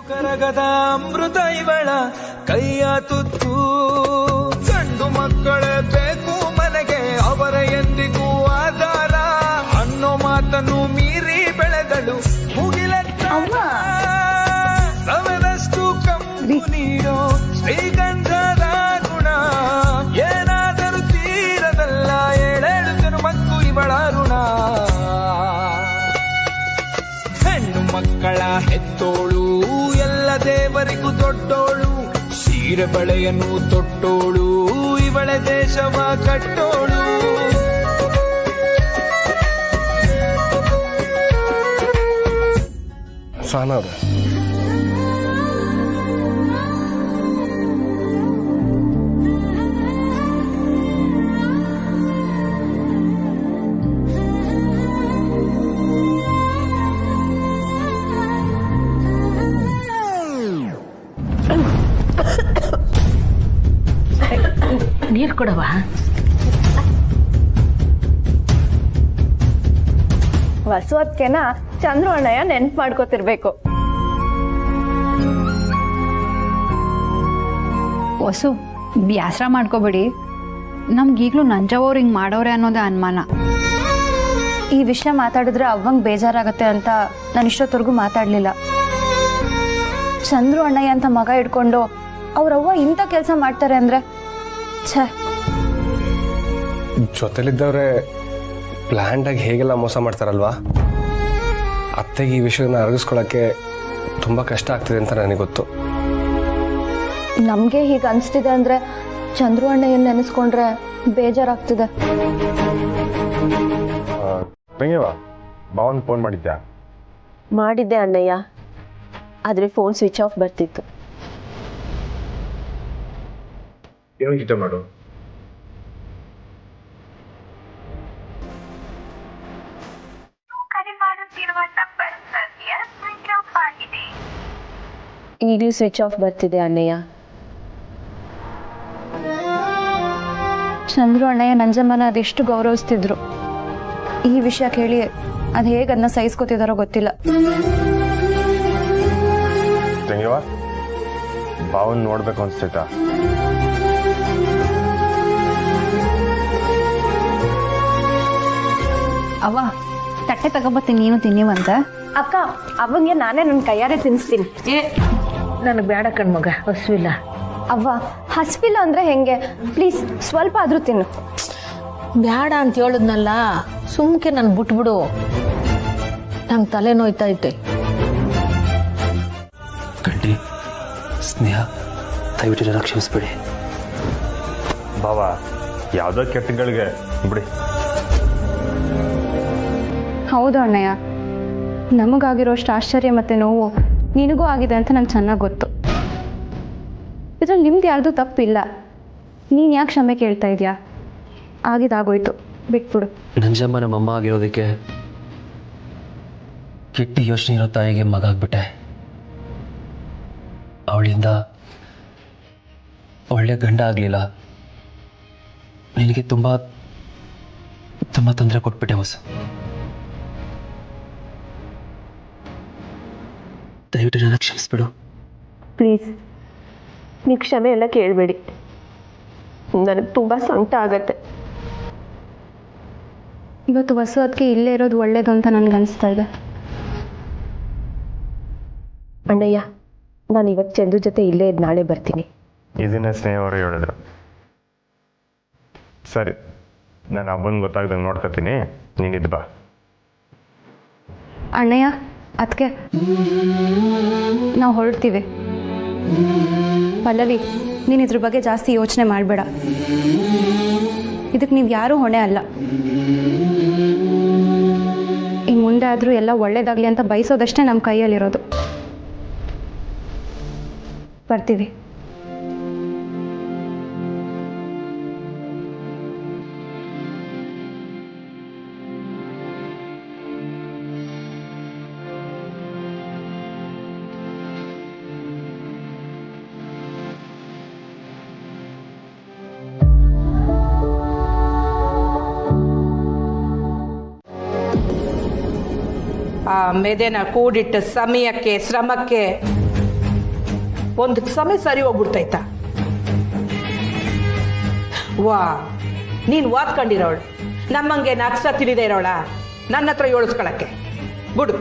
ಕರಗದ ಅಮೃತ ಇವಳ ಕೈಯ ತುತ್ತು, ಗಂಡು ಮಕ್ಕಳೇ ಬೇಕು ಮನೆಗೆ ಅವರ ಎಂದಿಗೂ ಆಧಾರ ಅನ್ನೋ ಮಾತನ್ನು ಮೀರಿ ಬೆಳೆದಳು ಮುಗಿಲತ್ತ ಸವನಷ್ಟು ಕಂಪು ನೀಡೋ ಶ್ರೀಗಂಧದ ಗುಣ, ಏನಾದರೂ ತೀರದಲ್ಲ ಏಳೇಳು ಜನ್ಮಕ್ಕೂ ಇವಳ ಋಣ. ಹೆಣ್ಣು ಮಕ್ಕಳ ಹೆತ್ತೋಳು ಎಲ್ಲ ದೇವರಿಗೂ ದೊಡ್ಡೋಳು, ಸೀರೆ ಬಳೆಯನ್ನು ತೊಟ್ಟೋಳು ಇವಳ ದೇಶವ ಕಟ್ಟೋಳು. ಸಾನವ್ರೆ, ನೀರು ಕೊಡವಾ? ಹೊಸವತ್ಕೆನ ಚಂದ್ರು ಅಣ್ಣಯ್ಯ ನೆನ್ಪು ಮಾಡ್ಕೋತಿರ್ಬೇಕು. ಹೊಸು ಬ್ಯಾಸರ ಮಾಡ್ಕೋಬೇಡಿ, ನಮ್ಗೀಗ್ಲೂ ನಂಜವ್ರು ಹಿಂಗೆ ಮಾಡೋರೆ ಅನ್ನೋದೇ ಅನುಮಾನ. ಈ ವಿಷಯ ಮಾತಾಡಿದ್ರೆ ಅವಂಗ್ ಬೇಜಾರಾಗತ್ತೆ ಅಂತ ನಾನು ಇಷ್ಟೊತ್ತವರೆಗೂ ಮಾತಾಡ್ಲಿಲ್ಲ. ಚಂದ್ರು ಅಣ್ಣಯ್ಯ ಅಂತ ಮಗ ಇಟ್ಕೊಂಡು ಅವ್ರವ್ವ ಇಂಥ ಕೆಲಸ ಮಾಡ್ತಾರೆ ಅಂದ್ರೆ ಛೇ. ಜೊತೆಲಿದ್ದವ್ರೆ ಪ್ಲ್ಯಾಂಡ್ ಆಗಿ ಹೇಗೆಲ್ಲ ಮೋಸ ಮಾಡ್ತಾರಲ್ವಾ, ಅತ್ತೆಗೆ ಈ ವಿಷಯನ ಅರಗಿಸ್ಕೊಳ್ಳೋಕ್ಕೆ ತುಂಬ ಕಷ್ಟ ಆಗ್ತಿದೆ ಅಂತ ನನಗೆ ಗೊತ್ತು. ನಮಗೆ ಹೀಗೆ ಅನಿಸ್ತಿದೆ ಅಂದರೆ ಚಂದ್ರು ಅಣ್ಣಯ್ಯನ ನೆನೆಸ್ಕೊಂಡ್ರೆ ಬೇಜಾರಾಗ್ತಿದೆ. ಭಾವನ್ ಫೋನ್ ಮಾಡಿದ್ಯಾ? ಮಾಡಿದ್ದೆ ಅಣ್ಣಯ್ಯ, ಆದರೆ ಫೋನ್ ಸ್ವಿಚ್ ಆಫ್ ಬರ್ತಿತ್ತು. ಏನು ಇಷ್ಟ ಮಾಡು. ಈಗಲೂ ಸ್ವಿಚ್ ಆಫ್ ಬರ್ತಿದೆ ಅಣ್ಣಯ್ಯ. ಚಂದ್ರು ಅಣ್ಣಯ್ಯ ನಂಜಮ್ಮನ ಅದೆಷ್ಟು ಗೌರವಿಸ್ತಿದ್ರು. ಈ ವಿಷಯ ಕೇಳಿ ಅದು ಹೇಗೆ ಅದನ್ನ ಸಹಿಸ್ಕೊತಿದಾರೋ ಗೊತ್ತಿಲ್ಲ. ಭಾವನ್ ನೋಡ್ಬೇಕು ಅನ್ಸ್ತೈತಾ? ಅವ್ವ ತಟ್ಟೆ ತಗೋಬತ್ತೀನಿ, ನೀನು ತಿನ್ನಿವಂತ. ಅಕ್ಕ, ಅವಂಗೆ ನಾನೇ ನನ್ನ ಕೈಯಾರೆ ತಿನ್ನಿಸ್ತೀನಿ. ನನಗೆ ಬೇಡ ಕಣ್ಮಗ, ಹಸುವಿಲ್ಲ. ಅವ್ವ ಹಸ್ವಿಲ್ಲ ಅಂದ್ರೆ ಹೆಂಗೆ? ಪ್ಲೀಸ್ ಸ್ವಲ್ಪ ಆದ್ರೂ ತಿನ್ನು. ಬೇಡ ಅಂತ ಹೇಳಿದ್ನಲ್ಲ, ಸುಮ್ಕೆ ನಾನು ಬಿಟ್ಬಿಡು, ನಂಗೆ ತಲೆ ನೋಯ್ತೈತೆ. ಗಂಡಿ ಸ್ನೇಹ, ದಯವಿಟ್ಟು ನನ್ನ ಕ್ಷಮಿಸ್ಬಿಡಿ. ಭಾವ, ಯಾವುದೋ ಕೆಟ್ಟಗಳಿಗೆ ಬಿಡಿ. ಹೌದು ಅಣ್ಣಯ್ಯ, ನಮಗಾಗಿರೋಷ್ಟು ಆಶ್ಚರ್ಯ ಮತ್ತು ನೋವು ನಿನಗೂ ಆಗಿದೆ ಅಂತ ನಂಗೆ ಚೆನ್ನಾಗಿ ಗೊತ್ತು. ಇದ್ರಲ್ಲಿ ನಿಮ್ದು ಯಾರ್ದು ತಪ್ಪಿಲ್ಲ. ನೀನು ಯಾಕೆ ಕ್ಷಮೆ ಕೇಳ್ತಾ ಇದೆಯಾ? ಆಗಿದ್ದಾಗೋಯ್ತು, ಬಿಟ್ಬಿಡು. ನಂಜಮ್ಮ ನಮ್ಮಮ್ಮ ಆಗಿರೋದಕ್ಕೆ ಕೆಟ್ಟ ಯೋಚನೆ ಇರೋ ತಾಯಿಗೆ ಮಗ ಆಗ್ಬಿಟ್ಟೆ. ಅವಳಿಂದ ಒಳ್ಳೆ ಗಂಡ ಆಗಲಿಲ್ಲ. ನಿನಗೆ ತುಂಬ ತುಂಬ ತೊಂದರೆ ಕೊಟ್ಬಿಟ್ಟೆ ಹೊಸ. ದಯವಿಟ್ಟು ನನ್ನ ಕ್ಷಮಿಸ್ಬಿಡು. ಪ್ಲೀಸ್, ನೀವು ಕ್ಷಮೆ ಎಲ್ಲ ಕೇಳಬೇಡಿ. ನನಗೆ ತುಂಬ ಸಂಕಟ ಆಗತ್ತೆ. ಇವತ್ತು ಹೊಸದಕ್ಕೆ ಇಲ್ಲೇ ಇರೋದು ಒಳ್ಳೇದು ಅಂತ ನನಗನ್ನಿಸ್ತಾ ಇದೆ. ಅಣ್ಣಯ್ಯ, ನಾನು ಇವತ್ತು ಚಂದು ಜೊತೆ ಇಲ್ಲೇ ಇದ್ದು ನಾಳೆ ಬರ್ತೀನಿ. ಇದನ್ನೇ ಸ್ನೇಹವರು ಹೇಳಿದ್ರು. ಸರಿ, ನಾನು ಹಬ್ಬನ ಗೊತ್ತಾಗ್ದಂಗೆ ನೋಡ್ಕೊತೀನಿ, ನೀನಿದ್ದು ಬಾ. ಅಣ್ಣಯ್ಯ, ಅದಕ್ಕೆ ನಾವು ಹೊರಡ್ತೀವಿ. ಪಲ್ಲವಿ, ನೀನು ಇದ್ರ ಬಗ್ಗೆ ಜಾಸ್ತಿ ಯೋಚನೆ ಮಾಡಬೇಡ. ಇದಕ್ಕೆ ನೀವು ಯಾರೂ ಹೊಣೆ ಅಲ್ಲ. ಇನ್ನು ಮುಂದೆ ಆದರೂ ಎಲ್ಲ ಒಳ್ಳೇದಾಗಲಿ ಅಂತ ಬಯಸೋದಷ್ಟೇ ನಮ್ಮ ಕೈಯಲ್ಲಿರೋದು. ಬರ್ತೀವಿ. ಆ ಮೆದೆನ ಕೂಡಿಟ್ಟ ಸಮಯಕ್ಕೆ ಶ್ರಮಕ್ಕೆ ಒಂದು ಸಮಯ ಸರಿ ಹೋಗ್ಬಿಡ್ತೈತ. ವಾ, ನೀನು ಓದ್ಕೊಂಡಿರೋಳು, ನಮ್ಮಂಗೆ ನಕ್ಸ ತಿಳಿದೇ ಇರೋಳ ನನ್ನ ಹತ್ರ ಏಳಿಸ್ಕೊಳಕ್ಕೆ ಬಿಡು.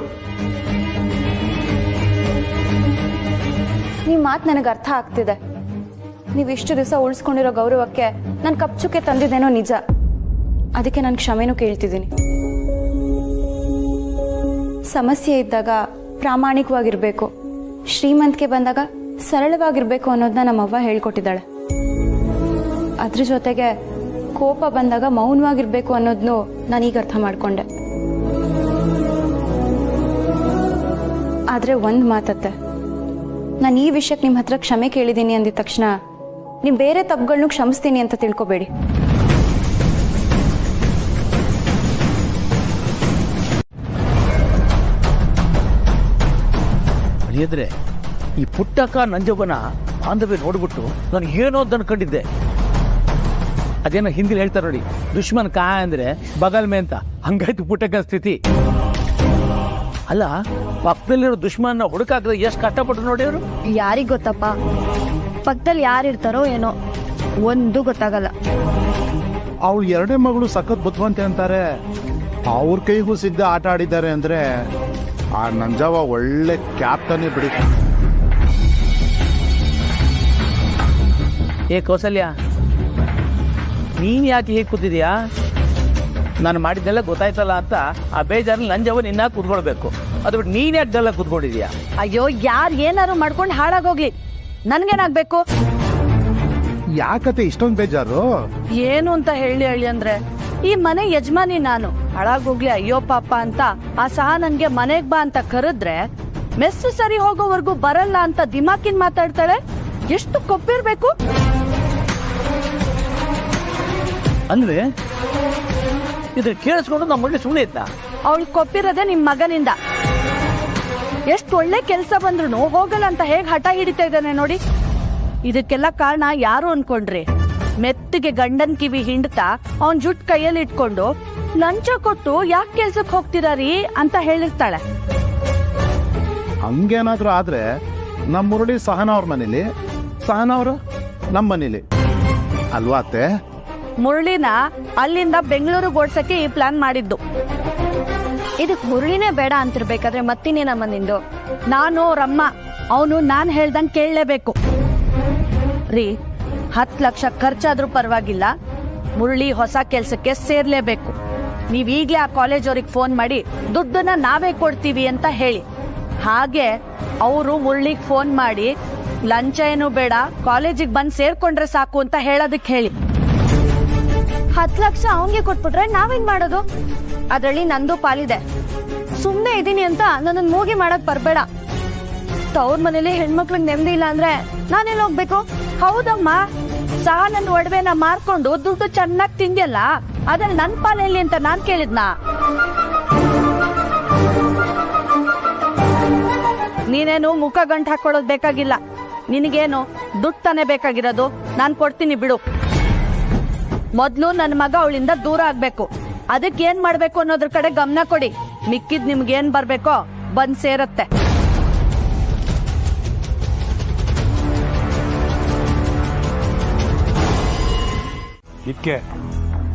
ನಿಮ್ಮ ಮಾತು ನನಗೆ ಅರ್ಥ ಆಗ್ತಿದೆ. ನೀವು ಇಷ್ಟು ದಿವಸ ಉಳಿಸ್ಕೊಂಡಿರೋ ಗೌರವಕ್ಕೆ ನಾನು ಕಪ್ಚುಕ್ಕೆ ತಂದಿದ್ದೇನೋ ನಿಜ. ಅದಕ್ಕೆ ನಾನು ಕ್ಷಮೆನೂ ಕೇಳ್ತಿದ್ದೀನಿ. ಸಮಸ್ಯೆ ಇದ್ದಾಗ ಪ್ರಾಮಾಣಿಕವಾಗಿರಬೇಕು, ಶ್ರೀಮಂತಿಕೆ ಬಂದಾಗ ಸರಳವಾಗಿರಬೇಕು ಅನ್ನೋದನ್ನ ನಮ್ಮವ್ವ ಹೇಳ್ಕೊಟ್ಟಿದ್ದಾಳೆ. ಅದ್ರ ಜೊತೆಗೆ ಕೋಪ ಬಂದಾಗ ಮೌನವಾಗಿರ್ಬೇಕು ಅನ್ನೋದನ್ನು ನಾನೀಗ ಅರ್ಥ ಮಾಡ್ಕೊಂಡೆ. ಆದರೆ ಒಂದು ಮಾತತ್ತೆ, ನಾನು ಈ ವಿಷಯಕ್ಕೆ ನಿಮ್ಮ ಹತ್ರ ಕ್ಷಮೆ ಕೇಳಿದ್ದೀನಿ ಅಂದಿದ ತಕ್ಷಣ ನೀವು ಬೇರೆ ತಪ್ಪುಗಳನ್ನೂ ಕ್ಷಮಿಸ್ತೀನಿ ಅಂತ ತಿಳ್ಕೊಬೇಡಿ. ಅಳಿಯದ್ರೆ ಈ ಪುಟ್ಟಕ್ಕ ನಂಜವ್ವನ ಬಾಂಧವ್ಯ ನೋಡ್ಬಿಟ್ಟು ನಾನು ಏನೋ ಅಂತ ಅನ್ಕೊಂಡಿದ್ದೆ. ಅದೇನೋ ಹಿಂದಿಲಿ ಹೇಳ್ತಾರೆ ನೋಡಿ, ದುಶ್ಮನ್ ಕಾ ಅಂದ್ರೆ ಬಗಲ್ ಮೇ ಅಂತ. ಹಂಗಾಯ್ತು ಪುಟ್ಟಕ್ಕ ಸ್ಥಿತಿ. ಅಲ್ಲ, ಪಕ್ಕದಲ್ಲಿರೋ ದುಶ್ಮನ್ನ ಹುಡುಕಾಕದೆ ಎಷ್ಟು ಕಷ್ಟಪಟ್ಟು ನೋಡಿ ಅವರು. ಯಾರಿಗ್ ಗೊತ್ತಪ್ಪ, ಪಕ್ಕದಲ್ಲಿ ಯಾರಿರ್ತಾರೋ ಏನೋ ಒಂದು ಗೊತ್ತಾಗಲ್ಲ. ಅವಳು ಎರಡೇ ಮಗಳು ಸಖತ್ ಬುದ್ಧಿವಂತೆ ಅಂತಾರೆ. ಅವ್ರ ಕೈಗೂ ಸಿದ್ಧ ಆಟ ಆಡಿದ್ದಾರೆ ಅಂದ್ರೆ ಆ ನಂಜವ್ವ ಒಳ್ಳೆ ಕ್ಯಾಪ್ಟನ್ನೇ ಬಿಡಿ. ಏ ಕೌಸಲ್ಯ, ನೀನ್ ಯಾಕೆ ಹೀಗೆ ಕೂತಿದ್ಯಾ? ನಾನು ಮಾಡಿದ್ದೆಲ್ಲ ಗೊತ್ತಾಯ್ತಲ್ಲ ಅಂತ ಆ ಬೇಜಾರಲ್ಲಿ ನಂಜವ್ವ ನಿನ್ನ ಕೂತ್ಕೊಳ್ಬೇಕು. ಅದು ಬಿಟ್ಟು ನೀನ್ ಯಾಕೆ ಡಲ್ಲ ಕೂತ್ಕೊಂಡಿದ್ಯಾ? ಅಯ್ಯೋ, ಯಾರು ಏನಾರು ಮಾಡ್ಕೊಂಡು ಹಾಳಾಗೋಗ್ಲಿ, ನನ್ಗೇನಾಗ್ಬೇಕು? ಯಾಕತೆ ಇಷ್ಟೊಂದು ಬೇಜಾರು? ಏನು ಅಂತ ಹೇಳಿ ಅಂದ್ರೆ ಈ ಮನೆ ಯಜಮಾನಿ ನಾನು. ಹಾಳಾಗೋಗ್ಲಿ ಅಯ್ಯೋ ಪಾಪ ಅಂತ ಆ ಸಹ ನನ್ಗೆ ಮನೆಗ್ ಬಾ ಅಂತ ಕರೆದ್ರೆ ಮೆಸ್ಸು ಸರಿ ಹೋಗೋವರೆಗೂ ಬರಲ್ಲ ಅಂತ ದಿಮಾಕಿನ್ ಮಾತಾಡ್ತಾಳೆ. ಎಷ್ಟು ಕೊಪ್ಪಿರ್ಬೇಕು ಅಂದ್ರೆ ಇದು ಕೇಳಿಸ್ಕೊಂಡು ನಮ್ಮ ಮಗಳು ಸುಮ್ಮನೆ ಇದ್ದ. ಅವಳು ಕೊಪ್ಪಿರೋದೆ ನಿಮ್ ಮಗನಿಂದ. ಎಷ್ಟು ಒಳ್ಳೆ ಕೆಲಸ ಬಂದ್ರು ಹೋಗಲ್ಲ ಅಂತ ಹೇಗ್ ಹಠ ಹಿಡಿತಾ ಇದ್ದಾನೆ ನೋಡಿ. ಇದಕ್ಕೆಲ್ಲ ಕಾರಣ ಯಾರು ಅನ್ಕೊಂಡ್ರಿ? ಮೆತ್ತಿಗೆ ಗಂಡನ್ ಕಿವಿ ಹಿಂಡ್ತಾ ಅವನ್ ಜುಟ್ ಕೈಯಲ್ಲಿ ಇಟ್ಕೊಂಡು ಲಂಚ ಕೊಟ್ಟು ಯಾಕೆ ಕೆಲ್ಸಕ್ಕೆ ಹೋಗ್ತಿದಾರಿ ಅಂತ ಹೇಳಿರ್ತಾಳೆ. ಹಂಗೇನಾದ್ರೂ ಆದ್ರೆ ನಮ್ಮ ಮುರಳಿ ಸಹನಾ ಅವ್ರ ಮನೇಲಿ, ಸಹನಾ ಅವರು ನಮ್ಮ ಮನೇಲಿ ಅಲ್ವಾ ಅತ್ತೆ? ಮುರಳಿನ ಅಲ್ಲಿಂದ ಬೆಂಗಳೂರಿಗೆ ಓಡ್ಸಕ್ಕೆ ಈ ಪ್ಲಾನ್ ಮಾಡಿದ್ದು. ಇದಕ್ ಮುರಳಿನೇ ಬೇಡ ಅಂತಿರ್ಬೇಕಾದ್ರೆ ಮತ್ತಿನೇನಮ್ಮ ನಿಂದು? ನಾನು ಅವ್ರಮ್ಮ, ಅವನು ನಾನ್ ಹೇಳ್ದಂಗ್ ಕೇಳಲೇಬೇಕು ರೀ. 10 ಲಕ್ಷ ಖರ್ಚಾದ್ರೂ ಪರವಾಗಿಲ್ಲ, ಮುರಳಿ ಹೊಸ ಕೆಲ್ಸಕ್ಕೆ ಸೇರ್ಲೇಬೇಕು. ನೀವ್ ಈಗ್ಲೇ ಆ ಕಾಲೇಜ್ ಅವ್ರಿಗೆ ಫೋನ್ ಮಾಡಿ ದುಡ್ಡನ್ನ ನಾವೇ ಕೊಡ್ತೀವಿ ಅಂತ ಹೇಳಿ. ಹಾಗೆ ಅವರು ಮುರಳಿಗ್ ಫೋನ್ ಮಾಡಿ ಲಂಚ ಏನು ಬೇಡ, ಕಾಲೇಜಿಗೆ ಬಂದ್ ಸೇರ್ಕೊಂಡ್ರೆ ಸಾಕು ಅಂತ ಹೇಳೋದಕ್ಕೆ ಹೇಳಿ. 10 ಲಕ್ಷ ಅವನ್ಗೆ ಕೊಟ್ಬಿಟ್ರೆ ನಾವೇನ್ ಮಾಡೋದು? ಅದ್ರಲ್ಲಿ ನಂದು ಪಾಲಿದೆ. ಸುಮ್ನೆ ಇದೀನಿ ಅಂತ ನನ್ನ ಮೂಗಿ ಮಾಡಕ್ ಬರ್ಬೇಡ. ತವ್ರ ಮನೇಲಿ ಹೆಣ್ಮಕ್ಳಿಗೆ ನೆಮ್ಮದಿ ಇಲ್ಲ ಅಂದ್ರೆ ನಾನೆಲ್ಲ ಹೋಗ್ಬೇಕು? ಹೌದಮ್ಮ, ಸಹ ನನ್ನ ಒಡವೆನ ಮಾರ್ಕೊಂಡು ದುಡ್ಡು ಚೆನ್ನಾಗಿ ತಿಂದ್ಯಲ್ಲ, ಅದ್ರಲ್ಲಿ ನನ್ ಪಾಲೆಲ್ಲಿ ಅಂತ ನಾನ್ ಕೇಳಿದ್ನಾ? ನೀನೇನು ಮುಖ ಗಂಟು ಹಾಕೊಳ್ಳೋದು ಬೇಕಾಗಿಲ್ಲ. ನಿನಗೇನು ದುಡ್ಡು ತಾನೇ ಬೇಕಾಗಿರೋದು? ನಾನ್ ಕೊಡ್ತೀನಿ ಬಿಡು. ಮೊದ್ಲು ನನ್ನ ಮಗ ಅವಳಿಂದ ದೂರ ಆಗ್ಬೇಕು. ಅದಕ್ಕೆ ಏನ್ ಮಾಡ್ಬೇಕು ಅನ್ನೋದ್ರ ಕಡೆ ಗಮನ ಕೊಡಿ. ಮಿಕ್ಕಿದ್ ನಿಮ್ಗೇನ್ ಬರ್ಬೇಕೋ ಬಂದ್ ಸೇರತ್ತೆ.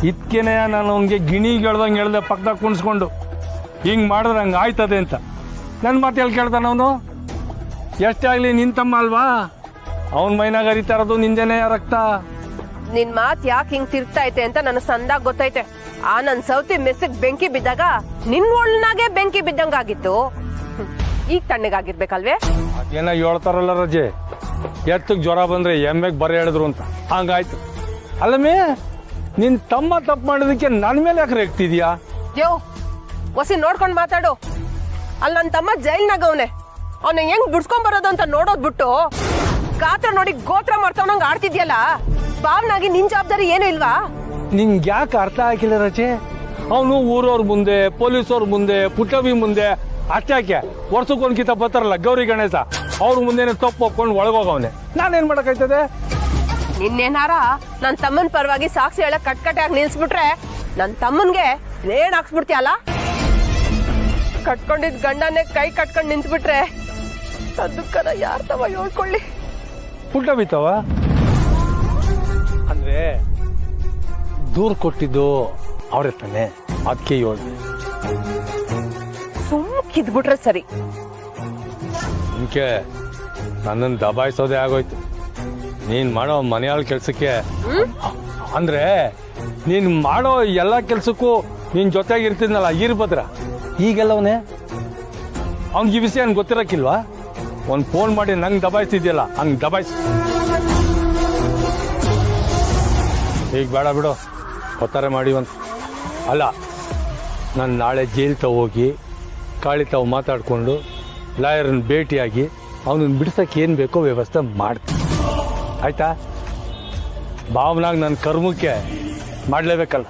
ಇದ್ಕೆನೆ ನಾನು ಅವನಿಗೆ ಗಿಣಿಗೆ ಹೇಳ್ದೆ ಪಕ್ಕದಾಗ ಕುಣಿಸ್ಕೊಂಡು ಹಿಂಗ್ ಮಾಡಿದ್ರೆ ಹಂಗೆ ಆಯ್ತದೆ ಅಂತ. ನನ್ನ ಮಾತು ಹೇಳಿ ಕೇಳ್ತಾನ ಅವನು? ಎಷ್ಟೇ ಆಗ್ಲಿ ನಿನ್ ತಮ್ಮ ಅಲ್ವಾ? ಅವನ್ ಮೈನಾಗ ಹರಿತಾ ಇರೋದು ನಿಂದೇನೆ ರಕ್ತ. ನಿನ್ ಮಾತ್ ಯಾಕೆ ಹಿಂಗ್ ತಿರ್ಗ್ತಾ ಐತೆ ಅಂತ ನನಗ್ ಸಂದಾಗ ಗೊತ್ತೈತೆ. ಆ ನನ್ ಸೌತಿ ಮೆಸ್ಸಿಗೆ ಬೆಂಕಿ ಬಿದ್ದಾಗ ನಿನ್ ಒಳ್ನಾಗೆ ಬೆಂಕಿ ಬಿದ್ದಂಗಾಗಿತ್ತು. ಈಗ ತಣ್ಣಗಾಗಿರ್ಬೇಕಲ್ವೇ? ಅದೇನ ಹೇಳ್ತಾರಲ್ಲ ರಜೆ, ಎತ್ತಕ್ ಜ್ವರ ಬಂದ್ರೆ ಎಮ್ಮೆಗ್ ಬರ ಹೇಳಿದ್ರು ಅಂತ. ಹಂಗಾಯ್ತು. ಅಲ್ಲಮೇ, ನಿನ್ ತಮ್ಮ ತಪ್ಪು ಮಾಡೋದಕ್ಕೆ ನನ್ ಮೇಲೆ ಯಾಕೆ ರೇಗ್ತಿದ್ಯಾ? ಯೋ ಹೊಸಿ ನೋಡ್ಕೊಂಡ್ ಮಾತಾಡು. ಅಲ್ಲಿ ನನ್ ತಮ್ಮ ಜೈಲ್ನಾಗ ಅವನ ಹೆಂಗ್ ಬಿಡ್ಸ್ಕೊಂಡ್ ಬರೋದು ಅಂತ ನೋಡೋದ್ ಬಿಟ್ಟು ಗಾತ್ರ ನೋಡಿ ಗೋತ್ರ ಮಾಡ್ತಾವ್ ಆಡ್ತಿದ್ಯಲ್ಲ. ಬಾವ್ನಾಗಿ ನಿನ್ ಜವಾಬ್ದಾರಿ ಏನು ಇಲ್ವಾ? ನಿಂಗೆ ಯಾಕೆ ಅರ್ಥ ಆಗಿಲ್ಲ ರಜೆ? ಅವನು ಊರವ್ರ ಮುಂದೆ, ಪೊಲೀಸವ್ರ ಮುಂದೆ, ಪುಟ್ಟವಿ ಮುಂದೆ ಅಷ್ಟಾಕೆ ವರ್ಷಕ್ಕೊಂದ್ಕಿತ ಬರ್ತಾರಲ್ಲ ಗೌರಿ ಗಣೇಶ, ಅವ್ರ ಮುಂದೆನೆ ತಪ್ಪು ಹೋಗ್ಕೊಂಡು ಒಳಗೋಗವನೆ. ನಾನೇನ್ ಮಾಡಕ್ಕಾಯ್ತದೆ? ನಿನ್ನೇನಾರ ನನ್ ತಮ್ಮನ್ ಪರವಾಗಿ ಸಾಕ್ಷಿ ಹೇಳಕ್ ಕಟ್ಕಟ್ಟಾಗಿ ನಿಲ್ಸ್ಬಿಟ್ರೆ ನನ್ ತಮ್ಮನ್ಗೆ ನೇಣ್ ಹಾಕ್ಸ್ಬಿಡ್ತೀಯಲ್ಲ? ಕಟ್ಕೊಂಡಿದ್ ಗಂಡನೇ ಕೈ ಕಟ್ಕೊಂಡು ನಿಂತ್ಬಿಟ್ರೆ ಅದಕ್ಕರ ಯಾರ್ ತವ ಹೇಳ್ಕೊಳ್ಳಿ. ಪುಟ್ಟ ಬಿತ್ತವ ಅಂದ್ರೆ ದೂರ್ ಕೊಟ್ಟಿದ್ದು ಅವ್ರೆ ತಾನೆ, ಅದಕ್ಕೆ ಹೇಳ್ದೆ. ಸುಮ್ಕಿದ್ಬಿಟ್ರೆ ಸರಿ. ನಿನ್ಕೆ ನನ್ನನ್ನು ದಬಾಯಿಸೋದೇ ಆಗೋಯ್ತು. ನೀನ್ ಮಾಡೋ ಮನೆಯಾಳ ಕೆಲ್ಸಕ್ಕೆ ಅಂದ್ರೆ ನೀನ್ ಮಾಡೋ ಎಲ್ಲ ಕೆಲ್ಸಕ್ಕೂ ನಿನ್ ಜೊತೆಗೆ ಇರ್ತಿದ್ನಲ್ಲ ಈರ್ಭದ್ರ, ಈಗೆಲ್ಲವನೇ ಅವ್ನಿಗೆ ಈ ವಿಷಯ ನನ್ಗೆ ಗೊತ್ತಿರಕ್ಕಿಲ್ವಾ? ಒಂದ್ ಫೋನ್ ಮಾಡಿ ನಂಗೆ ದಬಾಯಿಸ್ತಿದ್ಯಲ್ಲ, ಹಂಗ್ ದಬಾಯಿಸ್. ಈಗ ಬೇಡ ಬಿಡು, ಒತ್ತಾರೆ ಮಾಡಿ ಅಲ್ಲ. ನಾನು ನಾಳೆ ಜೈಲ್ ಹೋಗಿ ಕಾಳಿ ತಾವು ಮಾತಾಡ್ಕೊಂಡು ಲಾಯರ್ನ ಭೇಟಿಯಾಗಿ ಅವನನ್ನ ಬಿಡ್ಸಕ್ಕೆ ಏನು ಬೇಕೋ ವ್ಯವಸ್ಥೆ ಮಾಡ್ತೀನಿ, ಆಯ್ತಾ? ಭಾವನಾಗ ನನ್ನ ಕರ್ಮಕ್ಕೆ ಮಾಡಲೇಬೇಕಲ್ಲ.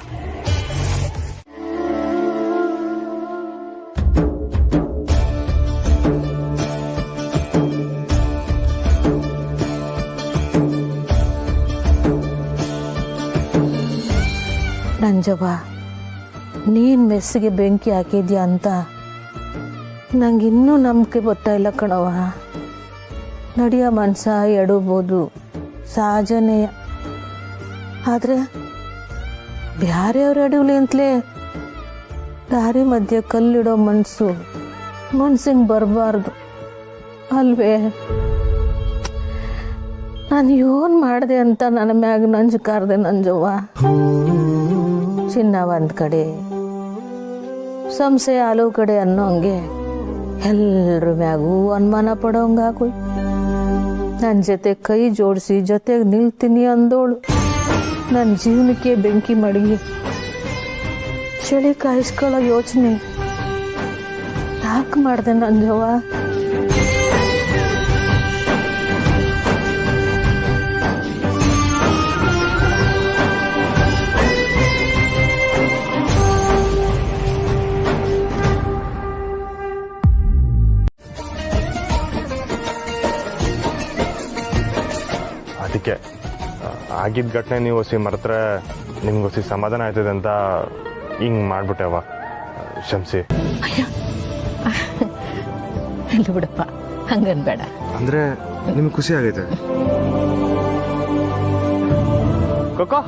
ನಂಜವ್ವ, ನೀನ್ ಮೆಸ್ಸಿಗೆ ಬೆಂಕಿ ಹಾಕಿದ್ಯಾ ಅಂತ ನಂಗಿನ್ನೂ ನಂಬಿಕೆ ಬರ್ತಾ ಇಲ್ಲ ಕಣವ. ನಡೆಯೋ ಮನ್ಸ ಎಡಬೋದು ಸಹಜನೇ, ಆದರೆ ಬ್ಯಾರೆಯವ್ರ ಎಡವ್ಲಿ ಅಂತಲೇ ದಾರಿ ಮಧ್ಯೆ ಕಲ್ಲಿಡೋ ಮನ್ಸಿಗೆ ಬರಬಾರ್ದು ಅಲ್ವೇ? ನಾನು ಏನು ಮಾಡಿದೆ ಅಂತ ನನ್ನ ಮ್ಯಾಗ ನಂಜು ಕಾರ್ದೆ ನಂಜವ್ವ. ಚಿನ್ನ ಒಂದ್ ಕಡೆ, ಸಂಶಯ ಹಲವು ಕಡೆ ಅನ್ನೋಂಗೆ ಎಲ್ರ ಮ್ಯಾಗೂ ಅನುಮಾನ ಪಡೋಂಗಾಗು. ನನ್ನ ಜೊತೆ ಕೈ ಜೋಡಿಸಿ ಜೊತೆಗೆ ನಿಲ್ತೀನಿ ಅಂದೋಳು ನನ್ನ ಜೀವನಕ್ಕೆ ಬೆಂಕಿ ಮಡಗಿ ಚಳಿ ಕಾಯಿಸ್ಕೊಳ್ಳೋ ಯೋಚನೆ ಯಾಕೆ ಮಾಡಿದೆ ನಂಜವ್ವ? ಅದಕ್ಕೆ ಆಗಿದ್ದ ಘಟನೆ ನೀವು ಹೊಸಿ ಮರೆತ್ರೆ ನಿಮ್ಗೆ ಹೊಸಿ ಸಮಾಧಾನ ಆಯ್ತದೆ ಅಂತ ಹಿಂಗೆ ಮಾಡ್ಬಿಟ್ಟೆವ. ಕ್ಷಮಿಸಿ. ಇಲ್ಲ ಬಿಡಪ್ಪ, ಹಂಗನ್ಬೇಡ. ಅಂದ್ರೆ ನಿಮ್ಗೆ ಖುಷಿ ಆಗೈತೆ ಕೊಕ್ಕೋ?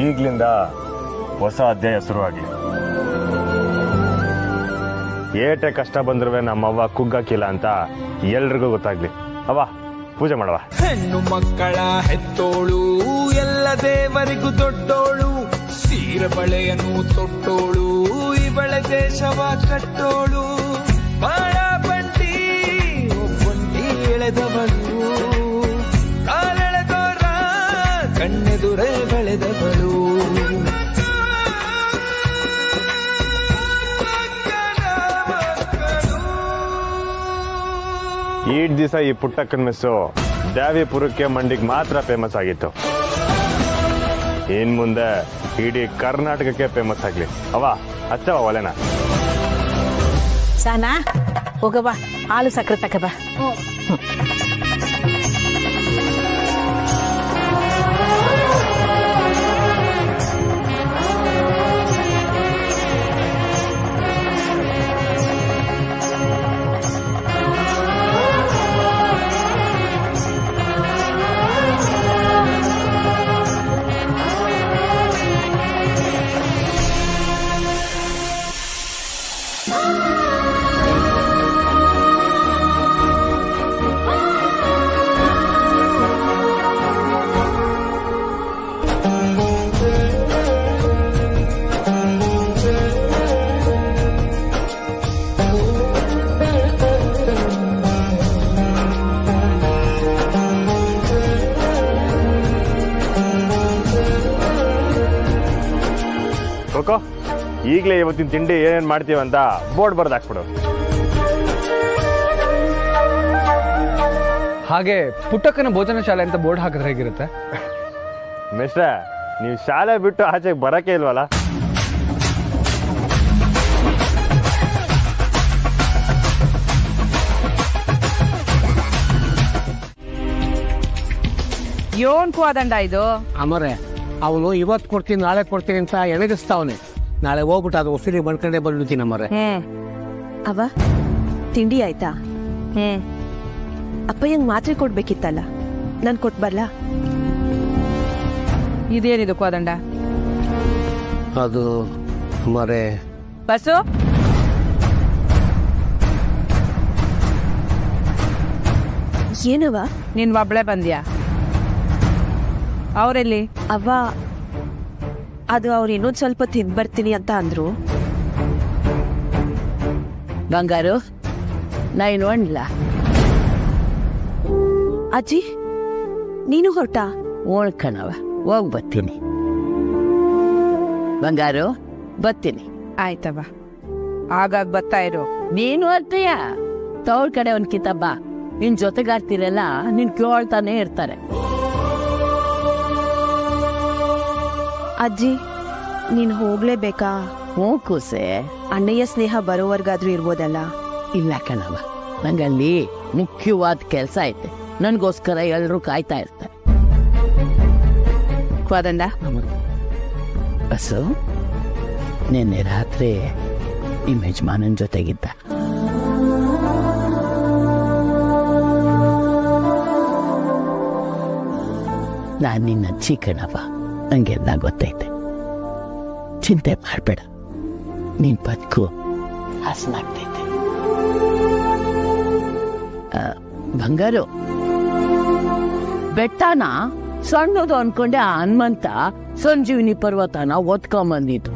ಈಗ್ಲಿಂದ ಹೊಸ ಅಧ್ಯಾಯ ಶುರುವಾಗಲಿ. ಏಟೆ ಕಷ್ಟ ಬಂದ್ರೂ ನಮ್ಮವ್ವ ಕುಗ್ಗಾಕಿಲ್ಲ ಅಂತ ಎಲ್ರಿಗೂ ಗೊತ್ತಾಗ್ಲಿ. ಅವ್ವ, ಪೂಜೆ ಮಾಡವ. ಹೆಣ್ಣು ಮಕ್ಕಳ ಹೆತ್ತೋಳು, ಎಲ್ಲ ದೇವರಿಗೂ ದೊಡ್ಡೋಳು, ಸೀರೆ ಬಳೆಯನ್ನು ತೊಟ್ಟೋಳು, ಇವಳೆ ದೇಶವ ಕಟ್ಟೋಳು. ಬಾಳ ಬಂಡಿ ಒಬ್ಬಂಡಿ ಎಳೆದವಳು, ಕಾಲೆಳೆದೋರ ಕಣ್ಣೆದುರೇ ಬೆಳೆದವಳು. ಈಟ್ ದಿವಸ ಈ ಪುಟ್ಟಕ್ಕನ ಮೆಸ್ಸು ದ್ಯಾವಿಪುರಕ್ಕೆ ಮಂಡಿಗೆ ಮಾತ್ರ ಫೇಮಸ್ ಆಗಿತ್ತು. ಇನ್ ಮುಂದೆ ಇಡೀ ಕರ್ನಾಟಕಕ್ಕೆ ಫೇಮಸ್ ಆಗ್ಲಿ. ಅವ ಹಚ್ಚವ ಒಲೆನ. ಸಾನಾ, ಹೋಗವ್ವ, ಹಾಲು ಸಕ್ಕರೆ ತಕಬ. ಕೊಕ್ಕೋ, ಈಗಲೇ ಇವತ್ತಿನ ತಿಂಡಿ ಏನೇನು ಮಾಡ್ತೀವಂತ ಬೋರ್ಡ್ ಬರ್ದು ಹಾಕ್ಬಿಡು. ಹಾಗೆ ಪುಟ್ಟಕ್ಕನ ಭೋಜನ ಶಾಲೆ ಅಂತ ಬೋರ್ಡ್ ಹಾಕಿದ್ರೆ ಹೇಗಿರುತ್ತೆ? ಮಿಸ್ಟ್ರೆ, ನೀವು ಶಾಲೆ ಬಿಟ್ಟು ಆಚೆಗೆ ಬರಕ್ಕೆ ಇಲ್ವಲ್ಲ? ಯೋನ್ ಕೋದಂಡ ಇದು ಅಮರೆ ಅವನು ಇವತ್ತು ಕೊಡ್ತೀನಿ ನಾಳೆ ಕೊಡ್ತೀನಿ ಅಂತ ಎಣಗಿಸ್ತಾವನೆ. ನಾಳೆ ಹೋಗ್ಬಿಟ್ಟು ಅದು ಒಫಿಲಿ ಬಂದ್ಕೊಂಡೇ ಬಂದ್ಬಿಡ್ತೀನಿ ಅಮರೆ. ಅವ ತಿಂಡಿ ಆಯ್ತಾ? ಅಪ್ಪಯ್ಯಂಗ್ ಮಾತ್ರೆ ಕೊಡ್ಬೇಕಿತ್ತಲ್ಲ, ನಾನು ಕೊಟ್ಬರ್ಲಾ? ಇದೇನಿದು ಕೋದಂಡ? ಅದು ಅಮರೆ ಬಸ್ಸು ಏನವ? ನೀನ್ ಒಬ್ಳೆ ಬಂದ್ಯಾ? ಅವರೆಲ್ಲಿ? ಅವ್ವ ಅದು ಅವ್ರು ಇನ್ನೊಂದ್ ಸ್ವಲ್ಪ ತಿಂದ್ ಬರ್ತೀನಿ ಅಂತ ಅಂದ್ರು. ಬಂಗಾರು ನಾ ಇನ್ನು ಒಣ್ಲ. ಅಜ್ಜಿ ನೀನು ಹೊರಟ? ಓಳ್ಕಣವ ಹೋಗ್ ಬರ್ತೀನಿ. ಬಂಗಾರು ಬರ್ತೀನಿ. ಆಯ್ತವ, ಆಗಾಗ ಬರ್ತಾ ಇರು. ನೀನು ಅರ್ತೀಯ ತವ್ರ ಕಡೆ ಒಂದ್ ಕಿತಬ್ಬ, ನಿನ್ ಜೊತೆಗಾರ್ತಿರಲ್ಲ ನಿನ್ ಕೇಳ್ತಾನೆ ಇರ್ತಾರೆ. ಅಜ್ಜಿ ನೀನ್ ಹೋಗ್ಲೇಬೇಕಾ? ಹ್ಞೂ ಕೂಸೆ, ಅಣ್ಣಯ್ಯ ಸ್ನೇಹ ಬರೋವರ್ಗಾದ್ರೂ ಇರ್ಬೋದಲ್ಲ? ಇಲ್ಲ ಕಣವ, ನಂಗಲ್ಲಿ ಮುಖ್ಯವಾದ ಕೆಲಸ ಐತೆ. ನನ್ಗೋಸ್ಕರ ಎಲ್ಲರೂ ಕಾಯ್ತಾ ಇರ್ತಾರೆ. ಕೋದಂಡ ಬಸ್ಸು ನಿನ್ನೆ ರಾತ್ರಿ ನಿಮ್ಮ ಯಜಮಾನನ ಜೊತೆಗಿದ್ದ. ನಾನು ನಿನ್ನ ಅಜ್ಜಿ ಕಣವ, ನಂಗೆಲ್ಲ ಗೊತ್ತೈತೆ. ಚಿಂತೆ ಮಾಡಬೇಡ, ನಿನ್ ಬದುಕು ಹಸನಾಗ್ತೈತೆ. ಬಂಗಾರು ಬೆಟ್ಟನ ಸಣ್ಣದು ಅನ್ಕೊಂಡೆ ಆ ಹನುಮಂತ ಸಂಜೀವಿನಿ ಪರ್ವತನ ಒತ್ಕೊಂಬಂದಿದ್ದು.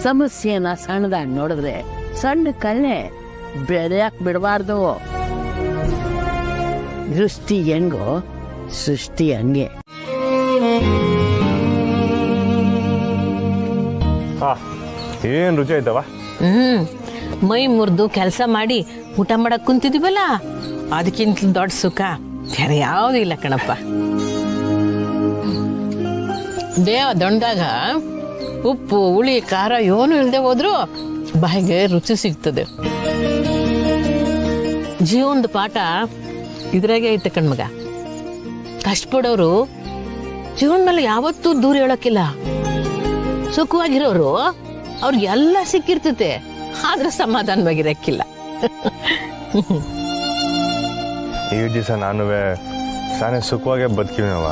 ಸಮಸ್ಯೆನ ಸಣ್ಣದಾಗಿ ನೋಡಿದ್ರೆ ಸಣ್ಣ ಕಲ್ಲೆ ಬೆಳೆಯಕ್ ಬಿಡಬಾರ್ದು. ದೃಷ್ಟಿ ಹೆಂಗೋ ಸೃಷ್ಟಿ ಹಂಗೆ. ಏನ್ ರುಚಿ ಆಯ್ತವ? ಮೈ ಮುರಿದು ಕೆಲಸ ಮಾಡಿ ಊಟ ಮಾಡಕ್ ಕುಂತಿದೀವಲ್ಲ, ಅದಕ್ಕಿಂತ ದೊಡ್ಡ ಸುಖ ಬೇರೆ ಯಾವ್ದು ಇಲ್ಲ ಕಣಪ್ಪ. ದೇವ ದೊಣ್ಣದಾಗ ಉಪ್ಪು ಹುಳಿ ಖಾರ ಏನು ಇಲ್ಲದೆ ಹೋದ್ರು ಬಾಯಿಗೆ ರುಚಿ ಸಿಗ್ತದೆ. ಜೀವನದ ಪಾಠ ಇದ್ರಾಗೆ ಐತೆ ಕಣ್ಮಗ. ಕಷ್ಟಪಡೋರು ಜೀವನದಲ್ಲಿ ಯಾವತ್ತೂ ದೂರ ಹೇಳಕ್ಕಿಲ್ಲ. ಸುಖವಾಗಿರೋರು ಅವ್ರಿಗೆಲ್ಲ ಸಿಕ್ಕಿರ್ತತೆ, ಆದ್ರೆ ಸಮಾಧಾನವಾಗಿರಕ್ಕಿಲ್ಲ. ಈ ದಿವಸ ನಾನು ತಾನೇ ಸುಖವಾಗೇ ಬದುಕಿನವ.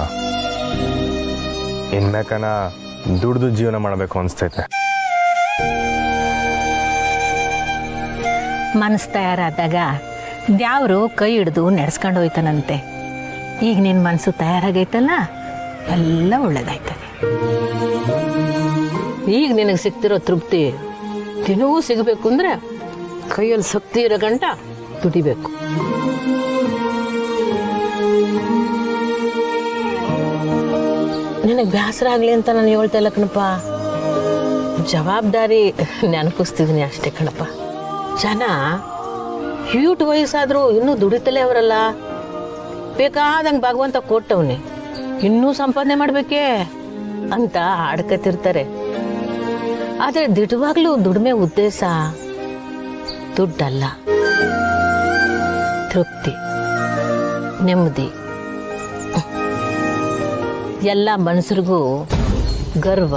ಇನ್ಮೇಕನ ದುಡ್ದು ಜೀವನ ಮಾಡಬೇಕು ಅನಿಸ್ತೈತೆ. ಮನಸ್ಸು ತಯಾರಾದಾಗ ದ್ಯಾವ್ರು ಕೈ ಹಿಡಿದು ನಡೆಸ್ಕೊಂಡು ಹೋಯ್ತಾನಂತೆ. ಈಗ ನಿನ್ನ ಮನಸ್ಸು ತಯಾರಾಗೈತಲ್ಲ, ಎಲ್ಲ ಒಳ್ಳೇದಾಯ್ತದೆ. ಈಗ ನಿನಗೆ ಸಿಗ್ತಿರೋ ತೃಪ್ತಿ ದಿನವೂ ಸಿಗಬೇಕು ಅಂದ್ರೆ ಕೈಯಲ್ಲಿ ಶಕ್ತಿ ಇರೋ ಗಂಟ ದುಡಿಬೇಕು. ನಿನಗೆ ಬೇಸರ ಆಗ್ಲಿ ಅಂತ ನಾನು ಹೇಳ್ತಾ ಇಲ್ಲ ಕಣಪ್ಪ, ಜವಾಬ್ದಾರಿ ನೆನಪಿಸ್ತಿದ್ದೀನಿ ಅಷ್ಟೇ ಕಣಪ್ಪ. ಜನ ಹ್ಯೂಟ್ ವಯಸ್ಸಾದ್ರೂ ಇನ್ನೂ ದುಡಿತಲೇ ಅವರಲ್ಲ. ಬೇಕಾದಂಗೆ ಭಗವಂತ ಕೊಟ್ಟವನೇ, ಇನ್ನೂ ಸಂಪಾದನೆ ಮಾಡ್ಬೇಕೇ ಅಂತ ಆಡ್ಕತಿರ್ತಾರೆ. ಆದ್ರೆ ದಿಟವಾಗ್ಲೂ ದುಡಿಮೆ ಉದ್ದೇಶ ದುಡ್ಡಲ್ಲ, ತೃಪ್ತಿ, ನೆಮ್ಮದಿ. ಎಲ್ಲ ಮನುಷ್ಯರಿಗೂ ಗರ್ವ,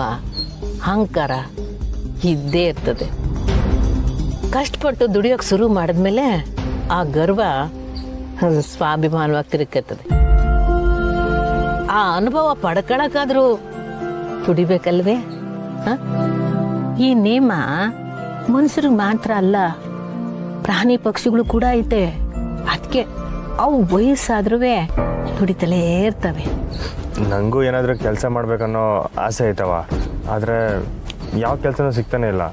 ಅಹಂಕಾರ ಇದ್ದೇ ಇರ್ತದೆ. ಕಷ್ಟಪಟ್ಟು ದುಡಿಯೋಕೆ ಶುರು ಮಾಡಿದ್ಮೇಲೆ ಆ ಗರ್ವ ಸ್ವಾಭಿಮಾನವಾಗಿ ತಿರುಗ್ತದೆ. ಆ ಅನುಭವ ಪಡ್ಕೊಳಕ್ಕಾದ್ರೂ ದುಡಿಬೇಕಲ್ವೇ? ಈ ನೇಮ ಮನುಷ್ಯರಿಗೆ ಮಾತ್ರ ಅಲ್ಲ, ಪ್ರಾಣಿ ಪಕ್ಷಿಗಳು ಕೂಡ ಐತೆ. ಅದಕ್ಕೆ ಅವು ವಯಸ್ಸಾದ್ರೂ ದುಡಿತಲೇ ಇರ್ತವೆ. ನನಗೂ ಏನಾದರೂ ಕೆಲಸ ಮಾಡ್ಬೇಕನ್ನೋ ಆಸೆ ಐತವ, ಆದರೆ ಯಾವ ಕೆಲಸನೂ ಸಿಗ್ತಾನೆ ಇಲ್ಲ.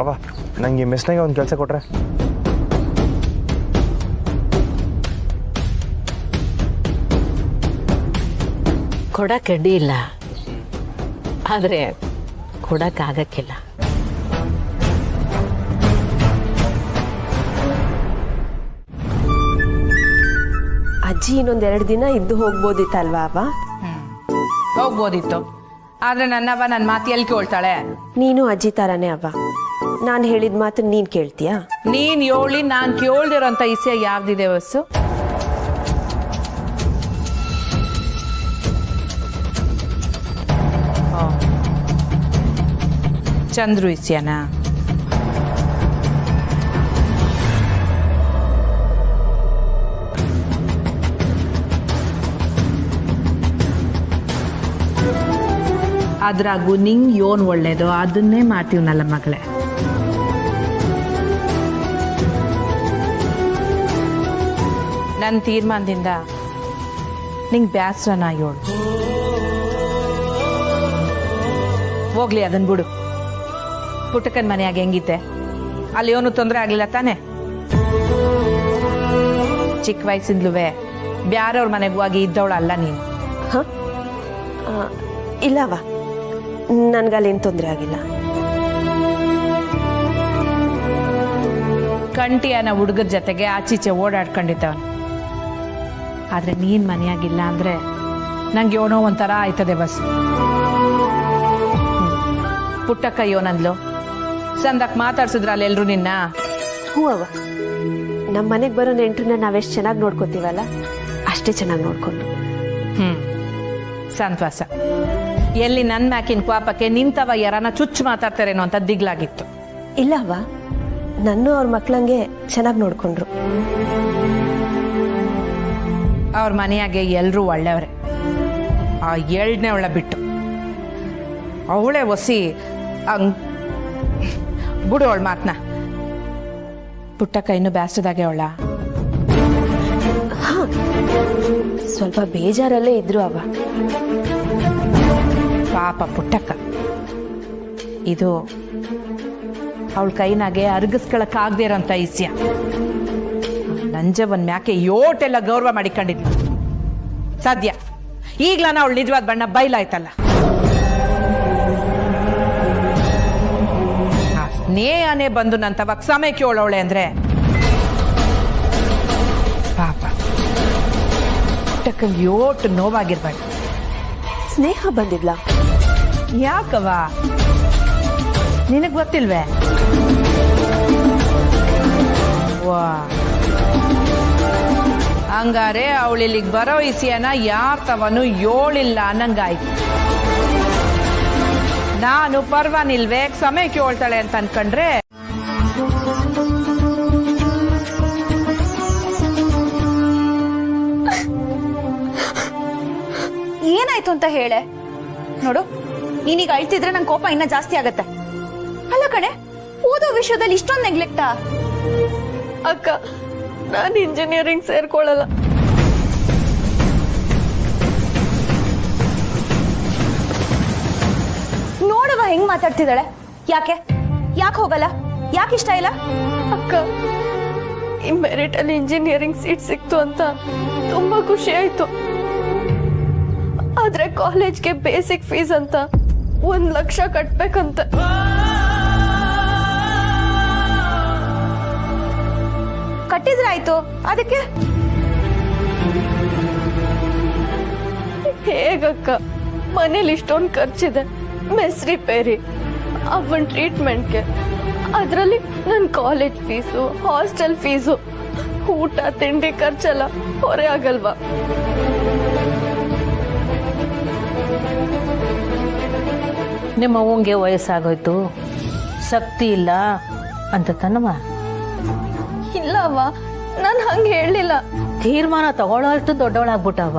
ಅವ ನಂಗೆ ಮೆಸ್ನಾಗೆ ಒಂದು ಕೆಲಸ ಕೊಟ್ರೆ? ಕೊಡಕ್ಕೆ ಅಡ್ಡಿ ಇಲ್ಲ, ಆದರೆ ಕೊಡಕ್ಕಾಗಕ್ಕಿಲ್ಲ. ಅಜ್ಜಿ ಇನ್ನೊಂದೆರಡು ದಿನ ಇದ್ದು ಹೋಗ್ಬೋದಿತ್ತಲ್ವಾ ಅವ? ಹೋಗ್ಬೋದಿತ್ತು, ಆದ್ರೆ ನನ್ನವ್ವ ನನ್ನ ಮಾತು ಎಲ್ಲಿ ಕೇಳ್ತಾಳೆ? ನೀನು ಅಜ್ಜಿ ತರಾನೇ ಅವ, ನಾನು ಹೇಳಿದ ಮಾತು ನೀನ್ ಕೇಳ್ತೀಯಾ? ನೀನ್ ಹೇಳಿ ನಾನ್ ಕೇಳ್ದಿರೋಂಥ ಇಸೆ ಯಾವ್ದಿದೆ ವಸ್ಸು? ಚಂದ್ರು ಇಸ್ಯಾನ? ಅದ್ರಾಗೂ ನಿಂಗೆ ಯೋನ್ ಒಳ್ಳೇದು ಅದನ್ನೇ ಮಾಡ್ತೀವನಲ್ಲ ಮಗಳೇ. ನನ್ನ ತೀರ್ಮಾನದಿಂದ ನಿಂಗೆ ಬ್ಯಾಸ್ರನ ಯೋಳು. ಹೋಗ್ಲಿ ಅದನ್ ಬಿಡು. ಪುಟ್ಟಕ್ಕನ ಮನೆಯಾಗ ಹೆಂಗಿತ್ತೆ? ಅಲ್ಲಿ ಏನು ತೊಂದರೆ ಆಗ್ಲಿಲ್ಲ ತಾನೆ? ಚಿಕ್ಕ ವಯಸ್ಸಿಂದಲೂ ಬ್ಯಾರವ್ರ ಮನೆಗೂ ಹೋಗಿ ಇದ್ದವಳ ಅಲ್ಲ ನೀನು. ಇಲ್ಲವ, ನನ್ಗಲ್ಲೇನು ತೊಂದರೆ ಆಗಿಲ್ಲ. ಕಂಟಿಯನ ಹುಡುಗರ ಜೊತೆಗೆ ಆಚೀಚೆ ಓಡಾಡ್ಕೊಂಡಿದ್ದವನು. ಆದ್ರೆ ನೀನ್ ಮನೆಯಾಗಿಲ್ಲ ಅಂದ್ರೆ ನಂಗೆ ಏನೋ ಒಂಥರ ಆಯ್ತದೆ ಬಸ್. ಪುಟ್ಟಕ್ಕ ಯೋನಂದ್ಲು ಸಂದಕ್ ಮಾತಾಡ್ಸಿದ್ರಲ್ಲ ಎಲ್ರು ನಿನ್ನ? ಹ್ಞೂ ಅವ್ವ, ನಮ್ಮ ಮನೆಗೆ ಬರೋ ನೆಂಟ್ರನ್ನ ನಾವೆಷ್ಟು ಚೆನ್ನಾಗಿ ನೋಡ್ಕೋತೀವಲ್ಲ ಅಷ್ಟೇ ಚೆನ್ನಾಗಿ ನೋಡ್ಕೊಂಡು. ಸಂತೋಷ. ಎಲ್ಲಿ ನನ್ನ ಮ್ಯಾಕಿನ ಪಾಪಕ್ಕೆ ನಿಂತವ ಯಾರನ್ನ ಚುಚ್ಚು ಮಾತಾಡ್ತಾರೇನೋ ಅಂತ ದಿಗ್ಲಾಗಿತ್ತು. ಇಲ್ಲ ಅವ್ವ, ನನ್ನ ಅವ್ರ ಮಕ್ಳಂಗೆ ಚೆನ್ನಾಗಿ ನೋಡ್ಕೊಂಡ್ರು. ಅವ್ರ ಮನೆಯಾಗೆ ಎಲ್ರೂ ಒಳ್ಳೆಯವ್ರೆ. ಆ 2ನೇ ಅವಳ ಬಿಟ್ಟು ಅವಳೇ ಒಸಿ ಹಂಗ್ ಬಿಡು ಅವಳ ಮಾತನ್ನ. ಪುಟ್ಟಕ್ಕ ಇನ್ನು ಬ್ಯಾಸ್ರದಾಗೆ ಅವಳ ಸ್ವಲ್ಪ ಬೇಜಾರಲ್ಲೇ ಇದ್ರು ಅವ್ವ. ಪಾಪ ಪುಟ್ಟಕ್ಕ. ಇದು ಅವಳ ಕೈನಾಗೆ ಅರ್ಗಿಸ್ಕೊಳಕ್ಕಾಗದೇ ಇರೋಂಥ ಇಸ್ಯ. ನಂಜವನ್ ಮ್ಯಾಕೆ ಯೋಟೆಲ್ಲ ಗೌರವ ಮಾಡಿಕೊಂಡಿದ್ಲು. ಸದ್ಯ ಈಗ್ಲಾನ ಅವಳು ನಿಜವಾದ ಬಣ್ಣ ಬಯಲಾಯ್ತಲ್ಲ. ಆ ಸ್ನೇಹನೇ ಬಂದು ನಂತವಾಗ ಸಮಯಕ್ಕೆ ಅವಳವಳೆ ಅಂದ್ರೆ ಪಾಪ ಪುಟ್ಟಕ್ಕಂಗೆ ಯೋಟು ನೋವಾಗಿರ್ಬಾರ್ದು. ಸ್ನೇಹ ಬಂದಿದ್ಲ? ಯಾಕವ? ನಿನಗ್ ಗೊತ್ತಿಲ್ವೇ? ವಾ, ಹಂಗಾರೆ ಅವಳಿಲ್ಲಿಗೆ ಬರೋ ಇಸಿಯನ ಯಾತವನು ಯೋಳಿಲ್ಲ ಅನ್ನಂಗಾಯ್ತು. ನಾನು ಪರ್ವಾನಿಲ್ವೇ ಸಮಯಕ್ಕೆ ಹೋಳ್ತಾಳೆ ಅಂತ ಅನ್ಕೊಂಡ್ರೆ ಏನಾಯ್ತು ಅಂತ ಹೇಳೆ. ನೋಡು, ನೀನೀಗ ಅಳ್ತಿದ್ರೆ ನಂಗೆ ಕೋಪ ಇನ್ನ ಜಾಸ್ತಿ ಆಗತ್ತೆ. ಅಲ್ಲ ಕಣೆ, ಓದೋ ವಿಷಯದಲ್ಲಿ ಇಷ್ಟೊಂದು ನೆಗ್ಲೆಕ್ಟಾ? ಅಕ್ಕ, ನಾನು ಇಂಜಿನಿಯರಿಂಗ್ ಸೇರ್ಕೊಳ್ಳಲ್ಲ. ನೋಡುವ ಹೆಂಗ್ ಮಾತಾಡ್ತಿದ್ದಾಳೆ. ಯಾಕೆ ಹೋಗಲ್ಲ? ಯಾಕೆ ಇಷ್ಟ ಇಲ್ಲ? ಅಕ್ಕ, ಈ ಮೆರಿಟ್ ಅಲ್ಲಿ ಇಂಜಿನಿಯರಿಂಗ್ ಸೀಟ್ ಸಿಕ್ತು ಅಂತ ತುಂಬಾ ಖುಷಿ ಆಯ್ತು. ಆದ್ರೆ ಕಾಲೇಜ್ಗೆ ಬೇಸಿಕ್ ಫೀಸ್ ಅಂತ 1 ಲಕ್ಷ ಕಟ್ಬೇಕಂತ. ಕಟ್ಟಿದ್ರೆ ಆಯ್ತು, ಅದಕ್ಕೆ ಹೇಗಕ್ಕ? ಮನೇಲಿ ಇಷ್ಟೊಂದು ಖರ್ಚಿದೆ. ಮೆಸ್ ರಿಪೇರಿ, ಅವನ್ ಟ್ರೀಟ್ಮೆಂಟ್ಗೆ, ಅದರಲ್ಲಿ ನನ್ನ ಕಾಲೇಜ್ ಫೀಸು, ಹಾಸ್ಟೆಲ್ ಫೀಸು, ಊಟ ತಿಂಡಿ ಖರ್ಚೆಲ್ಲ ಹೊರೆ ಆಗಲ್ವಾ? ನಿಮ್ಮ ಅವ್ವಂಗೆ ವಯಸ್ಸಾಗೋಯ್ತು, ಶಕ್ತಿ ಇಲ್ಲ ಅಂತ ತನ್ನವ. ಇಲ್ಲವ್ವ, ನಾನು ಹಂಗೆ ಹೇಳಲಿಲ್ಲ. ತೀರ್ಮಾನ ತಗೊಳ್ಳೋಷ್ಟು ದೊಡ್ಡವಳಾಗ್ಬಿಟ್ಟವ.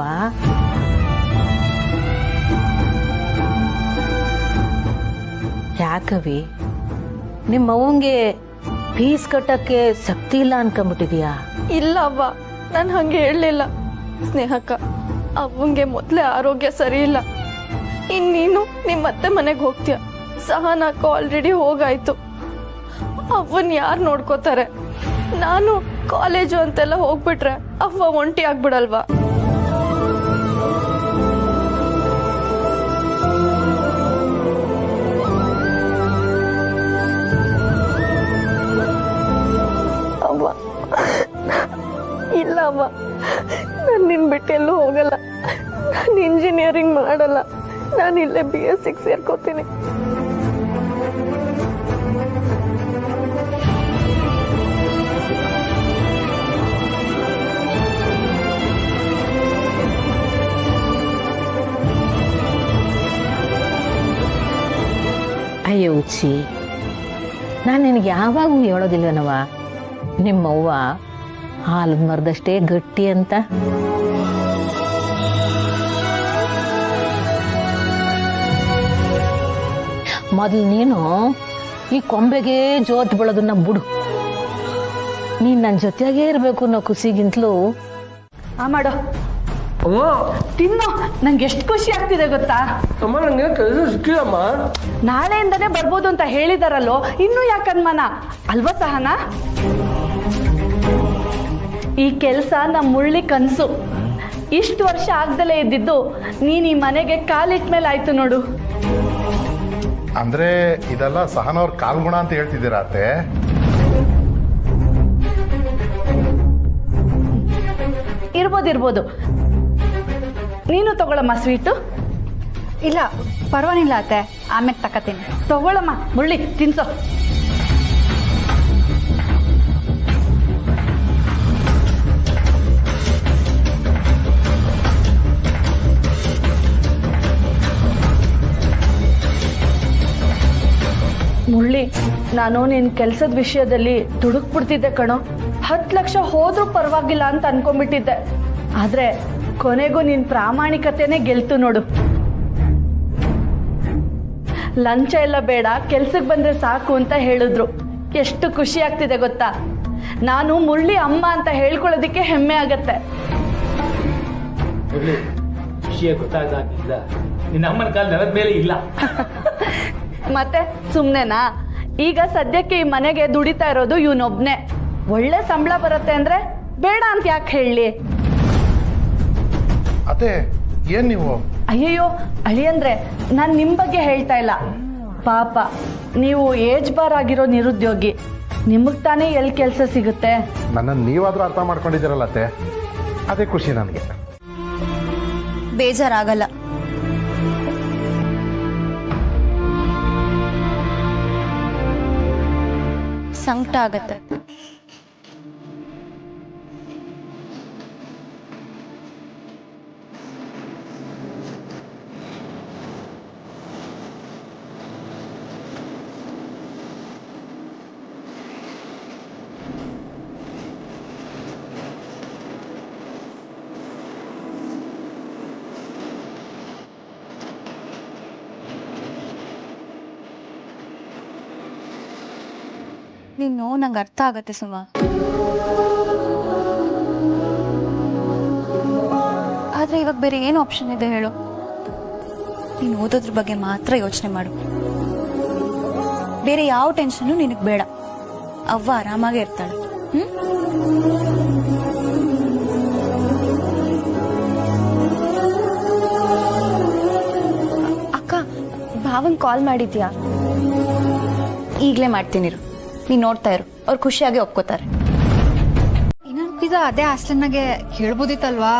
ಯಾಕವಿ? ನಿಮ್ಮ ಅವ್ವಂಗೆ ಫೀಸ್ ಕಟ್ಟಕ್ಕೆ ಶಕ್ತಿ ಇಲ್ಲ ಅನ್ಕೊಂಡ್ಬಿಟ್ಟಿದ್ಯಾ? ಇಲ್ಲ ಅವ್ವ, ನಾನು ಹಂಗೆ ಹೇಳಲಿಲ್ಲ. ಸ್ನೇಹಕ್ಕ, ಅವ್ವಂಗೆ ಮೊದಲೇ ಆರೋಗ್ಯ ಸರಿ ಇಲ್ಲ. ಇನ್ನೀನು ನಿಮ್ಮ ಅತ್ತೆ ಮನೆಗೆ ಹೋಗ್ತೀಯ. ಸಹನಾಕ ಆಲ್ರೆಡಿ ಹೋಗಾಯ್ತು. ಅವ್ವನ್ ಯಾರು ನೋಡ್ಕೋತಾರೆ? ನಾನು ಕಾಲೇಜು ಅಂತೆಲ್ಲ ಹೋಗ್ಬಿಟ್ರೆ ಅವ್ವ ಒಂಟಿ ಆಗ್ಬಿಡಲ್ವಾ? ಅವ್ವ, ಇಲ್ಲ ಅವ್ವ, ನಾನು ನಿನ್ ಬಿಟ್ಟೆಲ್ಲೂ ಹೋಗಲ್ಲ. ನಾನು ಇಂಜಿನಿಯರಿಂಗ್ ಮಾಡಲ್ಲ. ನಾನು ಇಲ್ಲೇ BSc ಸೇರ್ಕೋತೀನಿ. ಅಯ್ಯೋ ಉಚ್ಚಿ, ನಾನು ನಿನಗೆ ಯಾವಾಗೂ ಹೇಳೋದಿಲ್ವನವ ನಿಮ್ಮವ್ವ ಹಾಲು ಮರದಷ್ಟೇ ಗಟ್ಟಿ ಅಂತ. ಮೊದಲು ನೀನು ಈ ಕೊಂಬೆಗೆ ಜೋತ್ ಬೆಳೋದನ್ನ ಬಿಡು. ನೀನು ನನ್ನ ಜೊತೆಗೇ ಇರಬೇಕು ಅನ್ನೋ ಖುಷಿಗಿಂತಲೂ ಮಾಡೋ ತಿನ್ನೋ. ನಂಗೆ ಎಷ್ಟು ಖುಷಿ ಆಗ್ತಿದೆ ಗೊತ್ತಾ? ಅಮ್ಮ ನಂಗೆ ಕೆಲಸ ಸಿಕ್ಕಿಲ್ಲಮ್ಮ. ನಾಳೆಯಿಂದನೇ ಬರ್ಬೋದು ಅಂತ ಹೇಳಿದಾರಲ್ಲೋ, ಇನ್ನೂ ಯಾಕನ್ಮಾನ ಅಲ್ವಾ ಸಹನ? ಈ ಕೆಲಸ ನಮ್ಮ ಮುಳ್ಳಿ ಕನಸು. ಇಷ್ಟು ವರ್ಷ ಆಗ್ದಲೇ ಇದ್ದಿದ್ದು ನೀನು ಈ ಮನೆಗೆ ಕಾಲಿಟ್ಟ ಮೇಲೆ ಆಯ್ತು ನೋಡು. ಅಂದ್ರೆ ಇದೆಲ್ಲ ಸಹನವ್ರ ಕಾಲ್ಗುಣ ಅಂತ ಹೇಳ್ತಿದ್ದೀರಾ ಅತ್ತೆ? ಇರ್ಬೋದು. ನೀನು ತಗೊಳಮ್ಮ ಸ್ವೀಟು. ಇಲ್ಲ ಪರವಾಗಿಲ್ಲ ಅತ್ತೆ, ಆಮೇಲೆ ತಕತೀನಿ. ತಗೊಳಮ್ಮ ಮುಳ್ಳಿ, ತಿನ್ಸೋ. ಮುಳ್ಳಿ, ನಾನು ನಿನ್ನ ಕೆಲಸದ ವಿಷಯದಲ್ಲಿ ದುಡುಕ್ಬಿಡ್ತಿದ್ದೆ ಕಣೋ. 10 ಲಕ್ಷ ಹೋದ್ರೂ ಪರವಾಗಿಲ್ಲ ಅಂತ ಅನ್ಕೊಂಡ್ಬಿಟ್ಟಿದ್ದೆ. ಆದ್ರೆ ಕೊನೆಗೂ ನಿನ್ನ ಪ್ರಾಮಾಣಿಕತೆನೇ ಗೆಲ್ತು ನೋಡು. ಲಂಚ ಎಲ್ಲ ಬೇಡ, ಕೆಲ್ಸಕ್ಕೆ ಬಂದ್ರೆ ಸಾಕು ಅಂತ ಹೇಳಿದ್ರು. ಎಷ್ಟು ಖುಷಿ ಆಗ್ತಿದೆ ಗೊತ್ತಾ? ನಾನು ಮುಳ್ಳಿ ಅಮ್ಮ ಅಂತ ಹೇಳ್ಕೊಳ್ಳೋದಿಕ್ಕೆ ಹೆಮ್ಮೆ ಆಗತ್ತೆ. ವಿಷಯ ಗೊತ್ತಾಗ್ಲಿಲ್ಲ, ನಿನ್ನ ಅಮ್ಮನ ಕಾಲ ನೆಲದ ಮೇಲೆ ಇಲ್ಲ. ಮತ್ತೆ ಸುಮ್ನೆನಾ? ಈಗ ಸದ್ಯಕ್ಕೆ ಈ ಮನೆಗೆ ದುಡಿತಾ ಇರೋದು ಇವನೊಬ್ನೇ. ಒಳ್ಳೆ ಸಂಬಳ ಬರುತ್ತೆ ಅಂದ್ರೆ ಬೇಡ ಅಂತ ಯಾಕೆ ಹೇಳಿ? ಅತ್ತೆ ಏನ್ ನೀವು? ಅಯ್ಯಯ್ಯೋ ಅಳಿಯಂದ್ರೆ, ನಾನು ನಿಮ್ಮ ಬಗ್ಗೆ ಹೇಳ್ತಾ ಇಲ್ಲ. ಪಾಪ ನೀವು ಏಜ್ ಬಾರ್ ಆಗಿರೋ ನಿರುದ್ಯೋಗಿ, ನಿಮಗ್ ತಾನೇ ಎಲ್ಲಿ ಕೆಲಸ ಸಿಗುತ್ತೆ? ನನ್ನನ್ನು ನೀವಾದ್ರೂ ಅರ್ಥ ಮಾಡ್ಕೊಂಡಿದ್ದೀರಲ್ಲ ಅತ್ತೆ, ಅದೇ ಖುಷಿ ನನಗೆ. ಬೇಜಾರಾಗಲ್ಲ. ಸಂಕಟ ಆಗತ್ತೆ. ನೀನು ನಂಗೆ ಅರ್ಥ ಆಗತ್ತೆ ಸುಮಾ. ಆದ್ರೆ ಇವಾಗ ಬೇರೆ ಏನು ಆಪ್ಷನ್ ಇದೆ ಹೇಳು? ನೀನು ಓದೋದ್ರ ಬಗ್ಗೆ ಮಾತ್ರ ಯೋಚನೆ ಮಾಡು. ಬೇರೆ ಯಾವ ಟೆನ್ಷನ್ನು ನಿನಗೆ ಬೇಡ. ಅವ್ವ ಆರಾಮಾಗೇ ಇರ್ತಾಳೆ. ಅಕ್ಕ, ಭಾವಂಗ್ ಕಾಲ್ ಮಾಡಿದ್ಯಾ? ಈಗಲೇ ಮಾಡ್ತೀನಿರು, ನೀನು ನೋಡ್ತಾ ಇರು, ಅವ್ರು ಖುಷಿಯಾಗಿ ಒಪ್ಕೋತಾರೆ. ಇನ್ನೊಂದು ಅದೇ ಹಾಸ್ಟೆಲ್ನಾಗೆ ಹೇಳ್ಬೋದಿತ್ತಲ್ವಾ?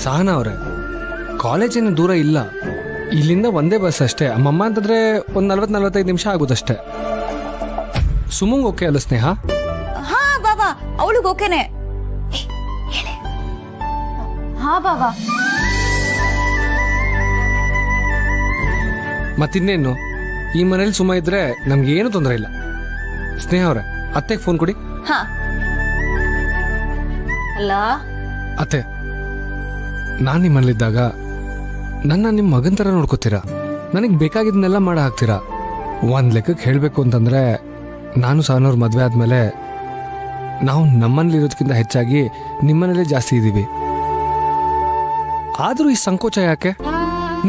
ಸಹನ ಅವರೇ, ಕಾಲೇಜೇನು ದೂರ ಇಲ್ಲ, ಇಲ್ಲಿಂದ ಒಂದೇ ಬಸ್ ಅಷ್ಟೇ. ಅಮ್ಮಮ್ಮ ಅಂತಂದ್ರೆ ಒಂದು 40-45 ನಿಮಿಷ ಆಗೋದಷ್ಟೇ. ಸುಮಂಗ್ ಓಕೆ ಅಲ್ಲ ಸ್ನೇಹ? ಹಾ ಬಾಬಾ, ಅವಳಿಗೆ ಓಕೆನೆ. ಹಾ ಬಾಬಾ. ಮತ್ತಿನ್ನೇನು, ಈ ಮನೇಲಿ ಸುಮ್ಮ ಇದ್ರೆ ನಮ್ಗೇನು ತೊಂದರೆ ಇಲ್ಲ. ಸ್ನೇಹ ಅವರೇ, ಅತ್ತೆಗೆ ಫೋನ್ ಕೊಡಿ. ಹಾ. ಅಲ್ಲ ಅತ್ತೆ, ನಾನು ನಿಮ್ಮಲ್ಲಿದ್ದಾಗ ನನ್ನ ನಿಮ್ಮ ಮಗನ ಥರ ನೋಡ್ಕೋತೀರಾ, ನನಗೆ ಬೇಕಾಗಿದ್ದನ್ನೆಲ್ಲ ಮಾಡ ಹಾಕ್ತೀರಾ. ಒಂದು ಲೆಕ್ಕಕ್ಕೆ ಹೇಳಬೇಕು ಅಂತಂದರೆ, ನಾನು ಸಹನವ್ರ ಮದುವೆ ಆದಮೇಲೆ ನಾವು ನಮ್ಮನೇಲಿರೋದಕ್ಕಿಂತ ಹೆಚ್ಚಾಗಿ ನಿಮ್ಮನೇಲೇ ಜಾಸ್ತಿ ಇದ್ದೀವಿ. ಆದರೂ ಈ ಸಂಕೋಚ ಯಾಕೆ?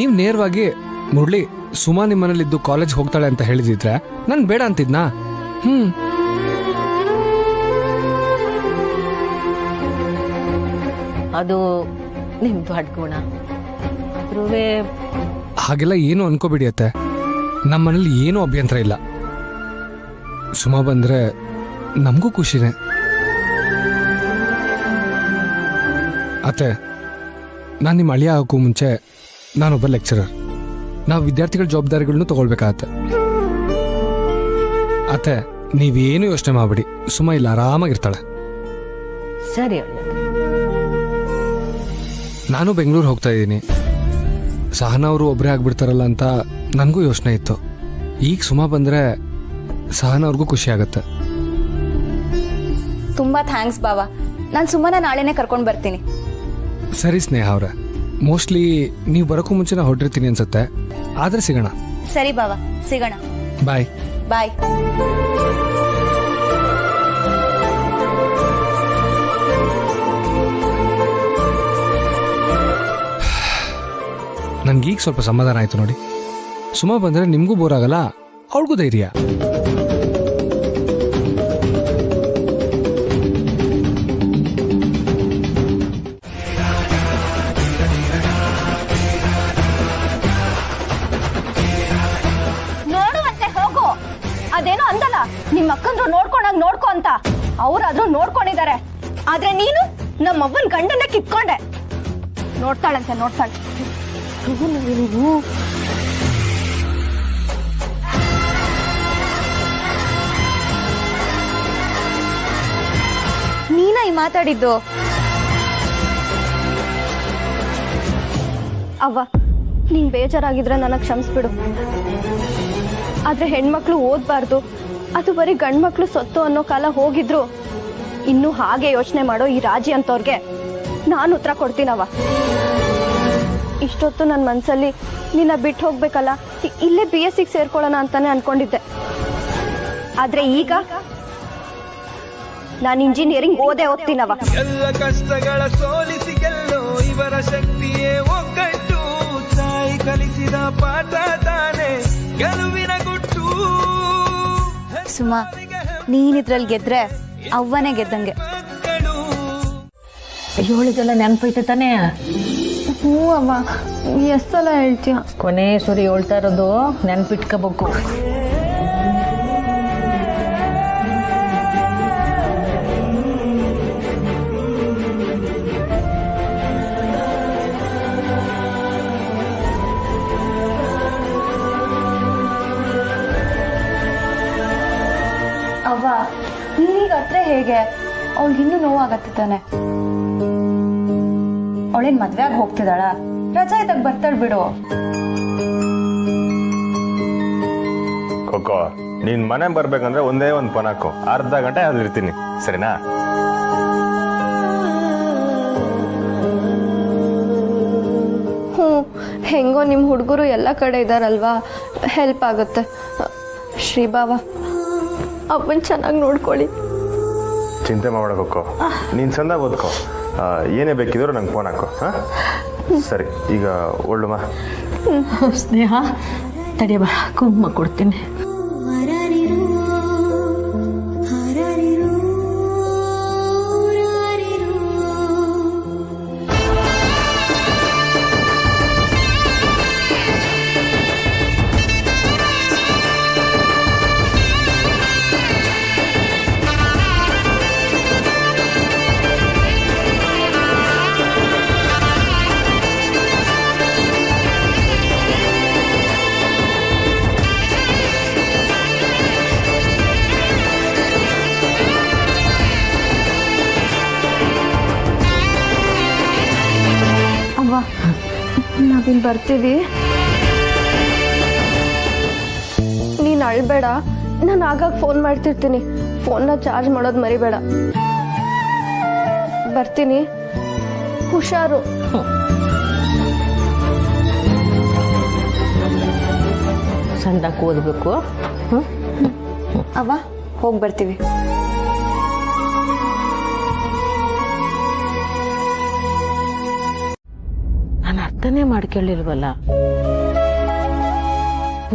ನೀವು ನೇರವಾಗಿ ಮುರಳಿ ಸುಮಾ ನಿಮ್ಮನೇಲಿದ್ದು ಕಾಲೇಜ್ ಹೋಗ್ತಾಳೆ ಅಂತ ಹೇಳಿದಿದ್ರೆ ನಾನು ಬೇಡ ಅಂತಿದ್ನಾ? ಅದು ನಿಮ್ ದೊಡ್ಡ ಗುಣ. ಹಾಗೆಲ್ಲ ಏನು ಅನ್ಕೋಬಿಡಿ ಅತ್ತೆ, ನಮ್ಮ ಮನೇಲಿ ಏನೂ ಅಭ್ಯಂತರ ಇಲ್ಲ. ಸುಮಾ ಬಂದ್ರೆ ನಮಗೂ ಖುಷಿನೇ. ಅತ್ತೆ, ನಾನು ನಿಮ್ಮ ಅಳಿಯ ಆಗೋಕ್ಕೂ ಮುಂಚೆ ನಾನೊಬ್ಬ ಲೆಕ್ಚರರ್. ನಾವು ವಿದ್ಯಾರ್ಥಿಗಳ ಜವಾಬ್ದಾರಿಗಳನ್ನು ತಗೊಳ್ಬೇಕಾಗತ್ತೆ. ಅತ್ತೆ, ನೀವೇನು ಯೋಚನೆ ಮಾಡ್ಬಿಡಿ, ಸುಮಾ ಇಲ್ಲ ಆರಾಮಾಗಿರ್ತಾಳೆ. ಸರಿ. ನಾನು ಬೆಂಗಳೂರು ಹೋಗ್ತಾ ಇದ್ದೀನಿ. ಸಹನಾ ಅವರು ಒಬ್ಬರೇ ಆಗ್ಬಿಡ್ತಾರಲ್ಲ ಅಂತ ನನಗೂ ಯೋಚನೆ ಇತ್ತು. ಈಗ ಸುಮಾ ಬಂದರೆ ಸಹನಾ ಅವ್ರಿಗೂ ಖುಷಿ ಆಗುತ್ತೆ. ತುಂಬ ಥ್ಯಾಂಕ್ಸ್ ಬಾವ. ನಾನು ಸುಮ್ಮನೆ ನಾಳೆನೇ ಕರ್ಕೊಂಡು ಬರ್ತೀನಿ. ಸರಿ ಸ್ನೇಹ ಅವ್ರೆ, ಮೋಸ್ಟ್ಲಿ ನೀವು ಬರೋಕ್ಕೂ ಮುಂಚೆ ನಾ ಹೊರಟಿರ್ತೀನಿ ಅನ್ಸುತ್ತೆ. ಆದರೆ ಸಿಗೋಣ. ಸರಿ ಬಾವ, ಸಿಗೋಣ. ಬಾಯ್ ಬಾಯ್. ನನಗೀಗ ಸ್ವಲ್ಪ ಸಮಾಧಾನ ಆಯಿತು ನೋಡಿ. ಸುಮಾ ಬಂದರೆ ನಿಮಗೂ ಬೋರ್ ಆಗಲ್ಲ, ಅವಳಿಗೂ ಧೈರ್ಯ. ನೋಡುವಂತೆ ಹೋಗು. ಅದೇನೋ ಅಂದಲ್ಲ, ನಿಮ್ಮ ಅಕ್ಕಂದ್ರು ನೋಡ್ಕೊಂಡಾಗ ನೋಡ್ಕೊ ಅಂತ. ಅವ್ರಾದ್ರೂ ನೋಡ್ಕೊಂಡಿದ್ದಾರೆ, ಆದ್ರೆ ನೀನು ನಮ್ಮವ್ವನ್ ಗಂಡನ್ನ ಕಿತ್ಕೊಂಡೆ. ನೋಡ್ತಾಳಂತೆ, ನೋಡ್ತಾಳೆ. ನೀನ ಈ ಮಾತಾಡಿದ್ದು? ಅವ್ವ, ನೀನ್ ಬೇಜಾರಾಗಿದ್ರೆ ನನಗೆ ಕ್ಷಮಿಸ್ಬಿಡು. ಆದ್ರೆ ಹೆಣ್ಮಕ್ಳು ಓದ್ಬಾರ್ದು, ಅದು ಬರೀ ಗಂಡ್ಮಕ್ಳು ಸೊತ್ತು ಅನ್ನೋ ಕಾಲ ಹೋಗಿದ್ರು. ಇನ್ನು ಹಾಗೆ ಯೋಚನೆ ಮಾಡೋ ಈ ರಾಜಿ ಅಂತವ್ರಿಗೆ ನಾನು ಉತ್ತರ ಕೊಡ್ತೀನವ್ವ. ಇಷ್ಟೊತ್ತು ನನ್ನ ಮನಸ್ಸಲ್ಲಿ ನಿನ್ನ ಬಿಟ್ಟು ಹೋಗ್ಬೇಕಲ್ಲ, ಇಲ್ಲೇ BSc ಸೇರ್ಕೊಳ್ಳೋಣ ಅಂತಾನೆ ಅನ್ಕೊಂಡಿದ್ದೆ. ಆದ್ರೆ ಈಗ ನಾನು ಇಂಜಿನಿಯರಿಂಗ್ ಓದ್ತೀನವ. ಎಲ್ಲ ಕಷ್ಟಗಳ ಸೋಲಿಸಿ ಗೆಲ್ಲೋ ಇವರ ಶಕ್ತಿಯೇ ಒಗ್ಗಟ್ಟು. ತಾಯಿ ಕಲಿಸಿದ ಪಾಠ ತಾನೆ ಗೆಲುವಿನ ಗುಟ್ಟು. ಸುಮಾ, ನೀನಿದ್ರಲ್ಲಿ ಗೆದ್ರೆ ಅವ್ವನೇ ಗೆದ್ದಂಗೆ. ಹೇಳಿದೆಲ್ಲ ನೆನಪೈತೆ ತಾನೇ? ಹ್ಞೂ ಅಮ್ಮ, ಎಷ್ಟು ಸಲ ಹೇಳ್ತೀಯ? ಕೊನೆ ಸರಿ ಹೇಳ್ತಾ ಇರೋದು ನೆನಪಿಟ್ಕೋಬೇಕು. ಅವ್ವ, ನೀನೀಗ ಹತ್ರ ಹೇಗೆ? ಅವಳಿಗಿನ್ನೂ ನೋವಾಗತ್ತೆ ತಾನೆ. ಅವಳೇನ್ ಮದ್ವೆಯಾಗಿ ಹೋಗ್ತಿದ್ದಾಳ? ರಜಾ ಇದ್ದಾಗ ಬರ್ತಾಳ ಬಿಡು. ಕೊಕ್ಕೋ, ನೀನ್ ಮನೆ ಬರ್ಬೇಕಂದ್ರೆ ಒಂದೇ ಒಂದು ಫೋನ್ ಹಾಕು, ಅರ್ಧ ಗಂಟೆ ಅಲ್ಲಿರ್ತೀನಿ, ಸರಿನಾ? ಹ್ಞೂ, ಹೆಂಗೋ ನಿಮ್ಮ ಹುಡುಗರು ಎಲ್ಲ ಕಡೆ ಇದ್ದಾರಲ್ವಾ, ಹೆಲ್ಪ್ ಆಗುತ್ತೆ. ಶ್ರೀಬಾವ, ಅವನ್ ಚೆನ್ನಾಗಿ ನೋಡ್ಕೊಳ್ಳಿ. ಚಿಂತೆ ಮಾಡ್ಕೊಕ್ಕೋ, ನೀನ್ ಚಂದ ಓದ್ಕೋ. ಏನೇ ಬೇಕಿದ್ರು ನಂಗೆ ಫೋನ್ ಹಾಕು. ಹಾಂ, ಸರಿ. ಈಗ ಒಳ್ಳುಮ ಸ್ನೇಹ, ತಡಿ ಬಾ, ಕುಂಕುಮ ಕೊಡ್ತೀನಿ. ನಾವಿಲ್ಲಿ ಬರ್ತೀವಿ. ನೀನು ಅಳ್ಬೇಡ, ನಾನು ಆಗಾಗ ಫೋನ್ ಮಾಡ್ತಿರ್ತೀನಿ. ಫೋನ್ನ ಚಾರ್ಜ್ ಮಾಡೋದು ಮರಿಬೇಡ. ಬರ್ತೀನಿ, ಹುಷಾರು. ಚಂದಾಗಿ ಓದಬೇಕು. ಅವ್ವ, ಹೋಗಿ ಬರ್ತೀವಿ. ನಾನು ಅರ್ಥನೇ ಮಾಡ್ಕೊಳ್ಳಿಲ್ವಲ್ಲ.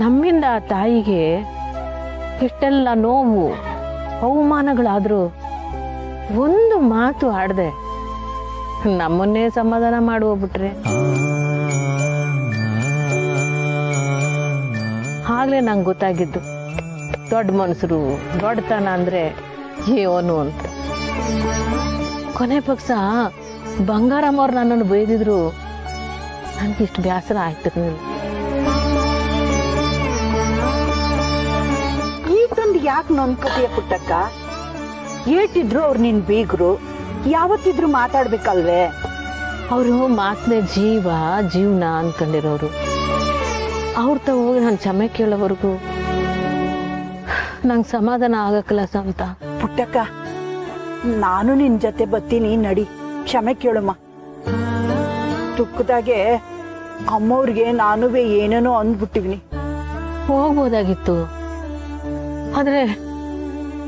ನಮ್ಮಿಂದ ಆ ತಾಯಿಗೆ ಎಷ್ಟೆಲ್ಲ ನೋವು ಅವಮಾನಗಳಾದ್ರೂ ಒಂದು ಮಾತು ಆಡದೆ ನಮ್ಮನ್ನೇ ಸಮಾಧಾನ ಮಾಡಿ ಹೋಗ್ಬಿಟ್ರೆ. ಆಗ್ಲೇ ನಂಗೆ ಗೊತ್ತಾಗಿದ್ದು ದೊಡ್ಡ ಮನುಷ್ಯರು ದೊಡ್ಡತನ ಅಂದ್ರೆ ಏನು ಅಂತ. ಕೊನೆ ಪಕ್ಷ ಬಂಗಾರಮ್ಮವ್ರು ನನ್ನನ್ನು ಬೈದಿದ್ರು ನನಗಿಷ್ಟು ಬೇಸರ ಆಯ್ತಿರ್ಲಿಲ್ಲ. ಈಗೊಂದು ಯಾಕೆ ನೊಂದ್ಕೋತೀಯ ಪುಟ್ಟಕ್ಕ? ಏಟಿದ್ರು ಅವ್ರು ನಿನ್ ಬೀಗ್ರು, ಯಾವತ್ತಿದ್ರು ಮಾತಾಡ್ಬೇಕಲ್ವೇ? ಅವರು ಮಾತನೇ ಜೀವನ ಅನ್ಕೊಂಡಿರೋರು. ಅವ್ರ ಹೋಗಿ ನಾನು ಕ್ಷಮೆ ಕೇಳೋವರೆಗೂ ನಂಗೆ ಸಮಾಧಾನ ಆಗಕ್ಕಲ್ಲ ಸಂತ. ಪುಟ್ಟಕ್ಕ, ನಾನು ನಿನ್ ಜೊತೆ ಬರ್ತೀನಿ, ನಡಿ, ಕ್ಷಮೆ ಕೇಳಮ್ಮ. ತುಕ್ಕದಾಗೆ ಅಮ್ಮವ್ರಿಗೆ ನಾನುವೇ ಏನೇನೋ ಅಂದ್ಬಿಟ್ಟಿವ್ನಿ. ಹೋಗ್ಬೋದಾಗಿತ್ತು, ಆದ್ರೆ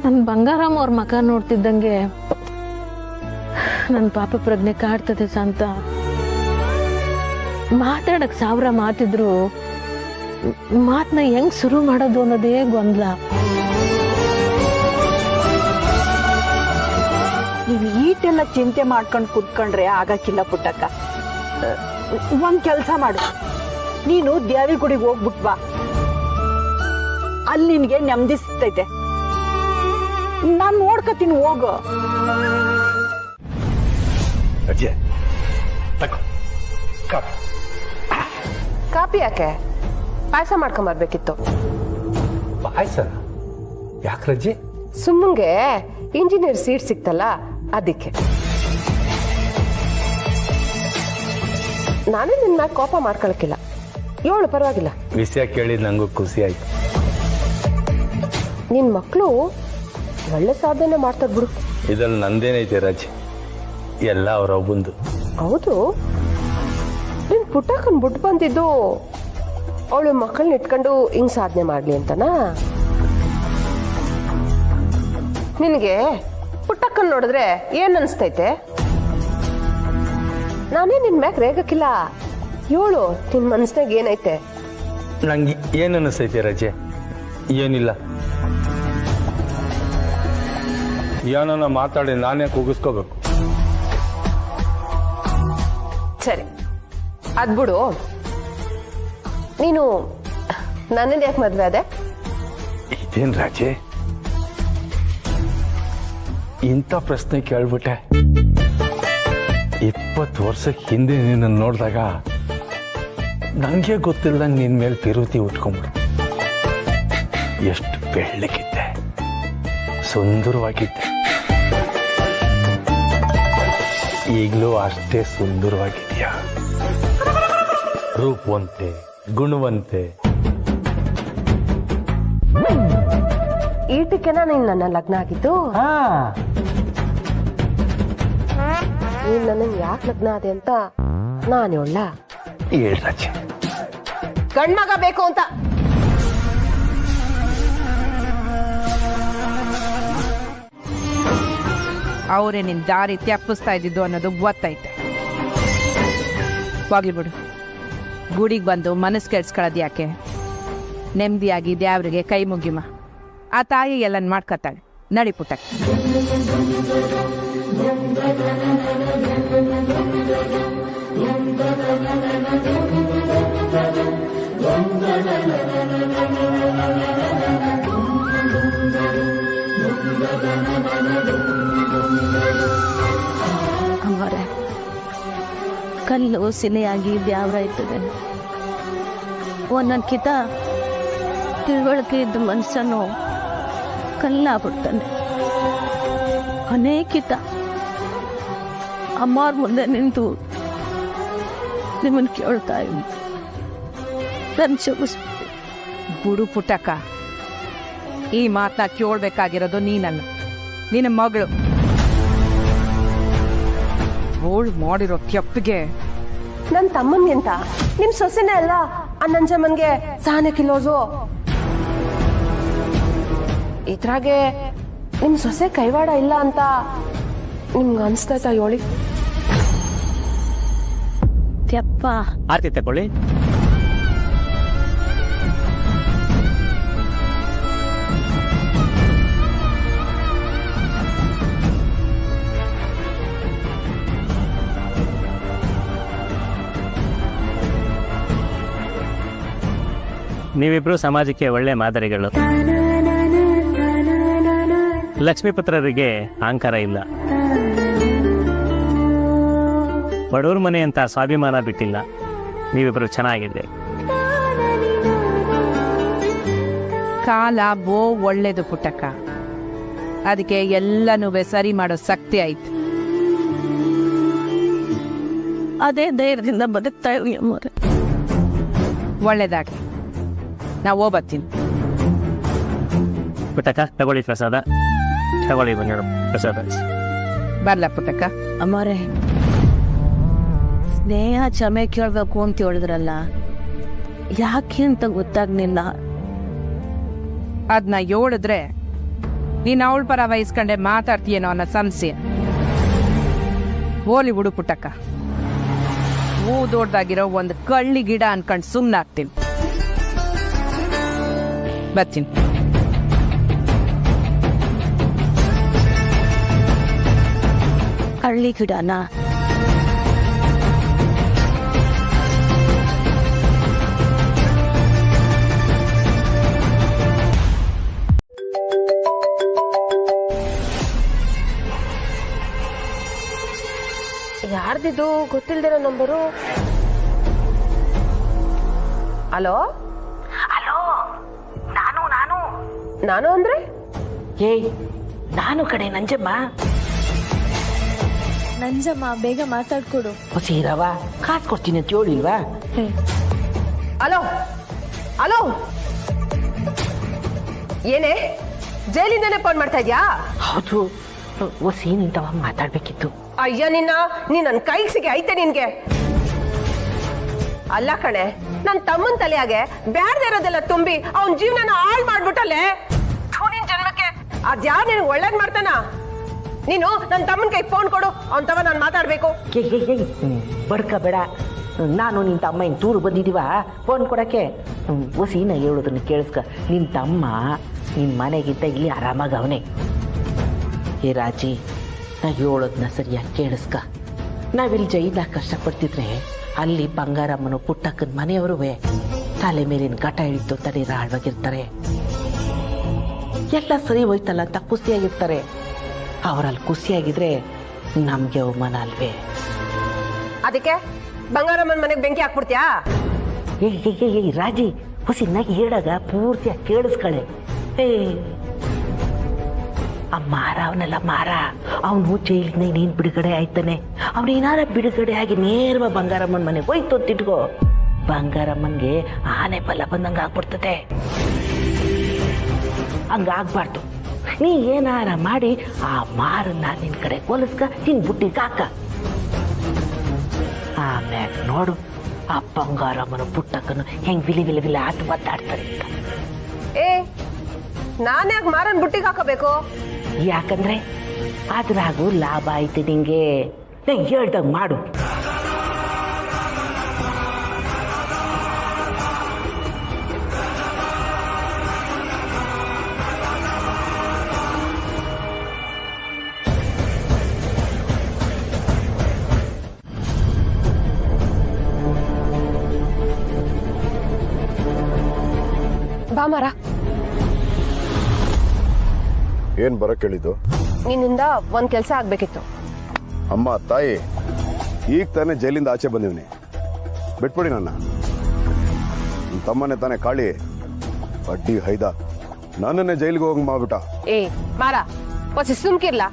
ನನ್ನ ಬಂಗಾರಮ್ಮ ಅವ್ರ ಮಕ ನೋಡ್ತಿದ್ದಂಗೆ ನನ್ನ ಪಾಪ ಪ್ರಜ್ಞೆ ಕಾಡ್ತದೆ ಸಂತ. ಮಾತಾಡಕ್ 1000 ಮಾತಿದ್ರು ಮಾತನ್ನ ಹೆಂಗ್ ಶುರು ಮಾಡೋದು ಅನ್ನೋದೇ ಗೊಂದಲ. ನೀವ್ ಈಟೆಲ್ಲ ಚಿಂತೆ ಮಾಡ್ಕೊಂಡು ಕುತ್ಕೊಂಡ್ರೆ ಆಗಕ್ಕಿಲ್ಲ ಪುಟ್ಟಕ್ಕ. ಒಂದ್ ಕೆಲ್ಸ ಮಾಡು, ನೀನು ದೇವಿ ಗುಡಿಗೆ ಹೋಗ್ಬಿಟ್ವಾ, ಅಲ್ಲಿ ನಿನ್ಗೆ ನೆಮ್ಮದಿ ಸಿಗ್ತೈತೆ. ನಾನ್ ನೋಡ್ಕತೀನಿ, ಹೋಗು. ಕಾಪಿ ಯಾಕೆ? ಪಾಯಸ ಮಾಡ್ಕೊಂಬರ್ಬೇಕಿತ್ತು. ಪಾಯಸ ಯಾಕೆ ರಜೆ? ಸುಮ್ಮಂಗೆ ಇಂಜಿನಿಯರ್ ಸೀಟ್ ಸಿಕ್ತಲ್ಲ ಅದಕ್ಕೆ. ನಾನೇ ನಿನ್ನ ಕೋಪ ಮಾಡ್ಕೊಳಕ್ಕಿಲ್ಲ, ಹೇಳು ಪರವಾಗಿಲ್ಲ. ವಿಷಯ ಕೇಳಿ ನಂಗೂ ಖುಷಿ ಆಯ್ತು. ನಿನ್ ಮಕ್ಕಳು ಒಳ್ಳೆ ಸಾಧನೆ ಮಾಡ್ತಾರೆ ಬಿಡು. ಇದ್ರಲ್ಲಿ ನಂದೇನೈತೆ ರಜೆ, ಎಲ್ಲ ಅವರೊಬ್ಬಂದು. ಹೌದು, ನಿನ್ ಪುಟ್ಟಕ್ಕನ್ ಬಿಟ್ಟು ಬಂದಿದ್ದು ಅವಳು ಮಕ್ಕಳನ್ನ ಇಟ್ಕೊಂಡು ಹಿಂಗ್ ಸಾಧನೆ ಮಾಡ್ಲಿ ಅಂತನಾ? ನಿನ್ಗೆ ಪುಟ್ಟಕ್ಕನ್ ನೋಡಿದ್ರೆ ಏನ್ ಅನ್ಸ್ತೈತೆ? ನಾನೇ ನಿನ್ ಮ್ಯಾಕ್ ರೇಗಕ್ಕಿಲ್ಲ, ಹೇಳು ನಿನ್ ಮನ್ಸ್ನಾಗ ಏನೈತೆ? ನಂಗೆ ಏನ್ ಅನಿಸ್ತೈತೆ ರಜೆ? ಏನಿಲ್ಲ, ಏನನ್ನ ಮಾತಾಡಿ ನಾನೇ ಕೂಗಿಸ್ಕೋಬೇಕು. ಸರಿ ಅದ್ಬಿಡು, ನೀನು ನನ್ನಿಂದ ಯಾಕೆ ಮದ್ವೆ ಅದೇ? ಇದೇನ್ ರಾಜೆ ಇಂಥ ಪ್ರಶ್ನೆ ಕೇಳ್ಬಿಟ್ಟೆ? 20 ವರ್ಷಕ್ಕೆ ಹಿಂದೆ ನಿನ್ನ ನೋಡಿದಾಗ ನಂಗೆ ಗೊತ್ತಿಲ್ಲದಂಗೆ ನಿನ್ ಮೇಲೆ ಪಿರುತಿ ಉಟ್ಕೊಂಡ್ಬಿಡು. ಎಷ್ಟು ಬೆಳ್ಳಗಿದ್ದೆ, ಸುಂದರವಾಗಿದ್ದೆ, ಈಗಲೂ ಅಷ್ಟೇ ಸುಂದರವಾಗಿದೆಯಾ. ರೂಪವಂತೆ, ಗುಣವಂತೆ. ಈಟಕ್ಕೆನ ನೀನ್ ನನ್ನ ಲಗ್ನ ಆಗಿದ್ದು? ನೀನ್ ನನ್ನ ಯಾಕೆ ಲಗ್ನ ಆದೆ ಅಂತ ನಾನು ಹೇಳ? ರಾಜೆ, ಗಂಡ್ಮಗ ಬೇಕು ಅಂತ. ಅವರೇ ನಿನ್ ದಾರಿ ತಪ್ಪಿಸ್ತಾ ಇದ್ದಿದ್ದು ಅನ್ನೋದು ಗೊತ್ತೈತೆ. ಹೋಗ್ಲಿ ಬಿಡು, ಗುಡಿಗೆ ಬಂದು ಮನಸ್ಸು ಕೆಡ್ಸ್ಕೊಳ್ಳೋದು ಯಾಕೆ? ನೆಮ್ಮದಿಯಾಗಿ ದೇವ್ರಿಗೆ ಕೈ ಮುಗಿಮ, ಆ ತಾಯಿ ಎಲ್ಲ ಮಾಡ್ಕೊತಾಳೆ. ನಡಿ ಪುಟ್ಟಕ್ಕೆ. ಅಮ್ಮರೇ, ಕಲ್ಲು ಸಿಲೆಯಾಗಿ ದ್ಯಾವ್ರ ಇರ್ತದೆ. ಒಂದೊಂದ್ಕಿತ ತಿಳುವಳಿಕೆ ಇದ್ದ ಮನುಷ್ಯನು ಕಲ್ಲಾಗ್ಬಿಡ್ತಾನೆ. ಅನೇಕಿತ ಅಮ್ಮವ್ರ ಮುಂದೆ ನಿಂತು ನಿಮ್ಮನ್ನು ಕೇಳ್ತಾ ಇದ್ದೀನಿ, ನನ್ನ ಶುಭಿಸ್ಬಿಟ್ಟು. ಬಿಡು ಪುಟ್ಟಕ್ಕ, ಈ ಮಾತನ್ನ ಕೇಳ್ಬೇಕಾಗಿರೋದು ನೀನಲ್ಲ, ನಿನ್ನ ಮಗಳು. ಅವಳು ಮಾಡಿರೋ ಕೆಪ್ಪಿಗೆ ನನ್ ತಮ್ಮನ್ಗಿಂತ ನಿಮ್ ಸೊಸೆನೇ ಅಲ್ಲ ಆ ನಂಜಮ್ಮನ್ಗೆ ಸಹನೆ ಕಿಲೋಸು. ಇದ್ರಾಗೆ ನಿಮ್ ಸೊಸೆ ಕೈವಾಡ ಇಲ್ಲ ಅಂತ ನಿಮ್ಗೆ ಅನ್ಸ್ತಾಯ್ತಾ ಹೇಳಿ? ತೆಪ್ಪ ಆರ್ತಿ ತಕೊಳ್ಳಿ. ನೀವಿಬ್ರು ಸಮಾಜಕ್ಕೆ ಒಳ್ಳೆ ಮಾದರಿಗಳು. ಲಕ್ಷ್ಮೀಪುತ್ರರಿಗೆ ಅಹಂಕಾರ ಇಲ್ಲ, ಬಡವ್ರ ಮನೆ ಅಂತ ಸ್ವಾಭಿಮಾನ ಬಿಟ್ಟಿಲ್ಲ. ನೀವಿಬ್ರು ಚೆನ್ನಾಗಿದೆ. ಕಾಲ ಬೋ ಒಳ್ಳೇದು ಪುಟ್ಟಕ್ಕ, ಅದಕ್ಕೆ ಎಲ್ಲನೂ ಸರಿ ಮಾಡೋ ಶಕ್ತಿ ಐತಿ. ಅದೇ ಧೈರ್ಯದಿಂದ ಬದುಕ್ತಾ ಇವ್ರಿ ಅಮ್ಮವ್ರೆ. ಒಳ್ಳೇದಾಗಿ ನಾವು ಹೋಗ್ಬತ್ತೀನಿ. ಪುಟ್ಟಕ್ಕ ತಗೊಳ್ಳಿ ಪ್ರಸಾದ, ತಗೊಳ್ಳಿ ಬನ್ನಿ ಪ್ರಸಾದ. ಬರ್ಲ ಪುಟ್ಟಕ್ಕ? ಅಮ್ಮವ್ರೆ, ಸ್ನೇಹ ಕ್ಷಮೆ ಕೇಳಬೇಕು ಅಂತ ಹೇಳಿದ್ರಲ್ಲ, ಯಾಕೆ ಅಂತ ಗೊತ್ತಾಗ್ಲಿಲ್ಲ. ಅದನ್ನ ಹೇಳಿದ್ರೆ ನೀನು ಅವಳ ಪರ ವಹಿಸ್ಕೊಂಡೆ ಮಾತಾಡ್ತೀಯೇನೋ ಅನ್ನೋ ಸಂಶಯ. ಹೋಲಿ ಬಿಡು ಪುಟ್ಟಕ್ಕ, ಹೂ ದೊಡ್ಡದಾಗಿರೋ ಒಂದು ಕಳ್ಳಿ ಗಿಡ ಅನ್ಕೊಂಡು ಸುಮ್ಮನಾಗ್ತೀನಿ. ಬರ್ತೀನಿ. ಹಳ್ಳಿ ಗಿಡನಾ? ಯಾರ್ದಿದು ಗೊತ್ತಿಲ್ದಿರೋ ನಂಬರು? ಹಲೋ ಹಲೋ, ನಾನು ನಾನು ನಾನು ಅಂದ್ರೆ? ಏಯ್, ನಾನು ಕಡೆ ನಂಜಮ್ಮ. ನಂಜಮ್ಮ, ಬೇಗ ಮಾತಾಡ್ಕೊಡು. ಸೀರವ ಕಾತ್ ಕೊಡ್ತೀನಿ ಅಂತ ಹೇಳಿಲ್ವಾ? ಹಲೋ ಹಲೋ, ಏನೇ ಜೈಲಿಂದಾನೆ ಫೋನ್ ಮಾಡ್ತಾ ಇದ್ಯಾ? ಹೌದು, ಒಸಿ ನಿಂತವ ಮಾತಾಡ್ಬೇಕಿತ್ತು. ಅಯ್ಯ ನಿನ್ನ, ನನ್ ಕೈಗೆ ಸಿಗಿ ಐತೆ ನಿನ್ಗೆ. ಅಲ್ಲ ಕಣೆ, ನನ್ ತಮ್ಮನ್ ತಲೆಯಾಗೆ ಬ್ಯಾಡ್ದೆ ಇರೋದೆಲ್ಲ ತುಂಬಿ ಅವನ್ ಜೀವನನ ಹಾಳು ಮಾಡ್ಬಿಟ್ಟಲ್ಲೇ. ನಿನ್ ಜನ್ಮಕ್ಕೆ ಅದ್ಯಾರು ನಿನ್ಗೆ ಒಳ್ಳೇದ್ ಮಾಡ್ತಾನ? ನೀನು ನನ್ ತಮ್ಮನ್ ಕೈಗೆ ಫೋನ್ ಕೊಡು, ಅವನ್ ತವ ನಾನು ಮಾತಾಡ್ಬೇಕು. ಬಡ್ಕ ಬೇಡ, ನಾನು ನಿನ್ ತಮ್ಮ ಇನ್ ತೂರು ಬಂದಿದೀವ ಫೋನ್ ಕೊಡಕ್ಕೆ. ಒಸಿನ ಹೇಳೋದನ್ನ ಕೇಳಿಸ್ಕ. ನಿನ್ ತಮ್ಮ ನಿನ್ ಮನೆಗಿಂತ ಇಲ್ಲಿ ಆರಾಮಾಗ ಅವನೇ. ಏ ರಾಜಿ, ನಾ ಹೇಳೋದನ್ನ ಸರಿಯಾಗಿ ಕೇಳಿಸ್ಕ. ನಾವಿಲ್ಲಿ ಜೈಲಾಗ ಕಷ್ಟಪಡ್ತಿದ್ರೆ ಅಲ್ಲಿ ಬಂಗಾರಮ್ಮನು ಪುಟ್ಟಕ್ಕನ ಮನೆಯವರುವೆ ತಲೆ ಮೇಲಿನ ಘಟ ಹಿಡಿತು ತಲೆ ರಾಳವಾಗಿರ್ತಾರೆ. ಎಲ್ಲ ಸರಿ ಹೋಯ್ತಲ್ಲ ಅಂತ ಖುಷಿಯಾಗಿರ್ತಾರೆ. ಅವರಲ್ಲಿ ಖುಷಿಯಾಗಿದ್ರೆ ನಮ್ಗೆ ಅವಮಾನ ಅಲ್ವೇ? ಅದಕ್ಕೆ ಬಂಗಾರಮ್ಮನ ಮನೆಗೆ ಬೆಂಕಿ ಹಾಕ್ಬಿಡ್ತೀಯಾ? ಏ ರಾಜಿ, ಹುಸಿನಾಗಿ ಹೇಳಾಗ ಪೂರ್ತಿಯಾಗಿ ಕೇಳಿಸ್ಕಳೆ. ಆ ಮಾರ ಅವನೆಲ್ಲ ಮಾರ, ಅವನು ಜೈಲಿನ ಇನ್ನೇನು ಬಿಡುಗಡೆ ಆಯ್ತಾನೆ. ಅವನೇನಾರ ಬಿಡುಗಡೆ ಆಗಿ ನೇರವ ಬಂಗಾರಮ್ಮನ ಮನೆಗೆ ಹೋಯ್ತು ಅಂತಿಟ್ಕೋ, ಬಂಗಾರಮ್ಮನ್ಗೆ ಆನೆ ಬಲ ಬಂದಂಗೆ ಆಗ್ಬಿಡ್ತದೆ. ಹಂಗಾಗ್ಬಾರ್ದು. ನೀ ಏನಾರ ಮಾಡಿ ಆ ಮಾರನ್ನ ನಿನ್ ಕಡೆ ಕೊಲಿಸ್ಕ, ನಿನ್ ಬುಟ್ಟಿಗೆ ಹಾಕ. ಆಮ್ಯಾಗ ನೋಡು ಆ ಬಂಗಾರಮ್ಮನ ಪುಟ್ಟಕ್ಕನು ಹೆಂಗ್ ವಿಲಿ ವಿಲಿ ವಿಲಿ ಆಟ ಮಾತಾಡ್ತಾರೆ. ಏ, ನಾನ್ಯಾಗ ಮಾರನ್ ಬುಟ್ಟಿಗೆ ಹಾಕಬೇಕು? ಯಾಕಂದ್ರೆ ಅದ್ರಾಗೂ ಲಾಭ ಐತೆ ನಿಂಗೆ. ಹೇಳ್ದಂಗ ಮಾಡು. ಬಾ ಮಾರ. ಏನ್ ಬರಕ್ ಹೇಳಿದ್ದು? ನಿನ್ನಿಂದ ಒಂದ್ ಕೆಲ್ಸ ಆಗ್ಬೇಕಿತ್ತು. ಅಮ್ಮ ತಾಯಿ, ಈಗ ತಾನೇ ಜೈಲಿಂದ ಆಚೆ ಬಂದಿವ್ನಿ, ಬಿಟ್ಬಿಡಿ ನನ್ನ. ತಮ್ಮನೆ ತಾನೇ ಕಾಳಿ ಅಡ್ಡಿ ಹೈದ ನನ್ನನ್ನೇ ಜೈಲಿಗೆ ಹೋಗಿ ಮಾಡ್ಬಿಟ್ಟ. ಏ ಮಾರ, ಹೊಸ ಸುಮ್ಕಿರ್ಲ.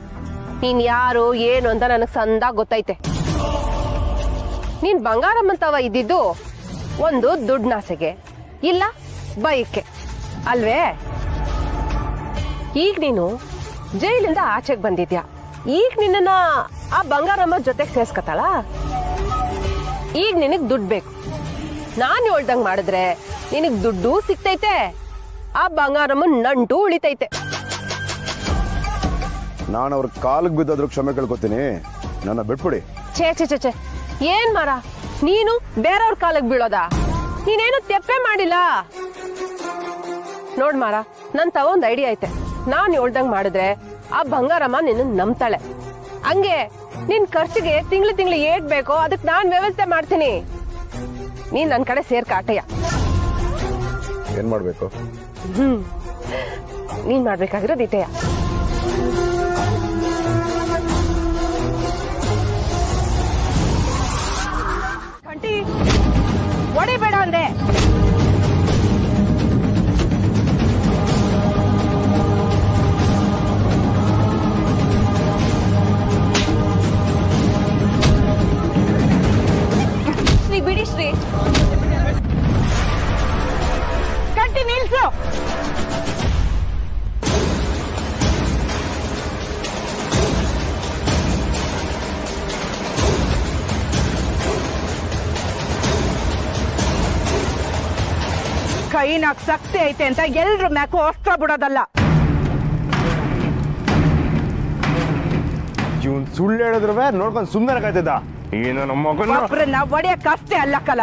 ನೀನ್ ಯಾರು ಏನು ಅಂತ ನನಗ್ ಸಂದಾಗ ಗೊತ್ತೈತೆ. ನೀನ್ ಬಂಗಾರಮ್ಮಂತವ ಇದ್ದಿದ್ದು ಒಂದು ದುಡ್ನಾಸೆಗೆ, ಇಲ್ಲ ಬಯಕೆ ಅಲ್ವೇ? ಈಗ ನೀನು ಜೈಲಿಂದ ಆಚೆಗೆ ಬಂದಿದ್ಯಾ, ಈಗ ನಿನ್ನ ಆ ಬಂಗಾರಮ್ಮ ಜೊತೆಗೆ ಸೇರ್ಸ್ಕತ್ತಾಳ. ಈಗ ನಿನಗ್ ದುಡ್ಡು ಬೇಕು. ನಾನ್ ಹೇಳ್ದಂಗ್ ಮಾಡಿದ್ರೆ ನಿನಗ್ ದುಡ್ಡು ಸಿಗ್ತೈತೆ, ಆ ಬಂಗಾರಮ್ಮ ನಂಟು ಉಳಿತೈತೆ. ನಾನು ಅವ್ರ ಕಾಲಿಗೆ ಬಿದ್ದಾದ್ರೂ ಕ್ಷಮೆ ಕೇಳ್ಕೊತೀನಿ, ನನ್ನ ಬಿಟ್ಬಿಡಿ. ಛೇ ಛೇ ಛೇ ಛೇ, ಏನ್ ಮಾರ ನೀನು ಬೇರೆಯವ್ರ ಕಾಲಿಗೆ ಬೀಳೋದಾ? ನೀನೇನು ತೆಪ್ಪೆ ಮಾಡಿಲ್ಲ. ನೋಡ್ ಮಾರ, ನನ್ ತವ ಒಂದ್ ಐಡಿಯಾ ಐತೆ. ನಾನ್ ಹೇಳ್ದಂಗ್ ಮಾಡಿದ್ರೆ ಆ ಬಂಗಾರಮ್ಮ ನಿನ್ನ ನಂಬ್ತಾಳೆ. ಹಂಗೆ ನಿನ್ ಖರ್ಚಿಗೆ ತಿಂಗಳು ಏಟ್ ಬೇಕೋ ಅದಕ್ಕೆ ನಾನ್ ವ್ಯವಸ್ಥೆ ಮಾಡ್ತೀನಿ. ನೀನ್ ನನ್ ಕಡೆ ಸೇರ್ಕ ಆಟಯ್ಯ. ಏನ್ ಮಾಡ್ಬೇಕು? ನೀನ್ ಮಾಡ್ಬೇಕಾಗಿರೋದು ಇಟೆಯ. ಹೊಡಿಬೇಡ ಅಂದೆ. ಹೇಳ್ತೀನಿ ನಿಲ್ಸು. ಕೈನಾಗ ಶಕ್ತಿ ಐತೆ ಅಂತ ಎಲ್ರ ಮ್ಯಾಕು ಅಸ್ತ್ರ ಬಿಡೋದಲ್ಲ. ಇವನ್ ಸುಳ್ಳು ಹೇಳಿದ್ರು ನೋಡ್ಕೊಂಡು ಸುಮ್ಮನೆ ಕಾಯ್ತಿದ್ದ. ಏನು ನಮ್ಮ ಒಬ್ರನ್ನ ಒಡೆಯಕ್ಕಷ್ಟೇ ಅಲ್ಲ ಕಲ,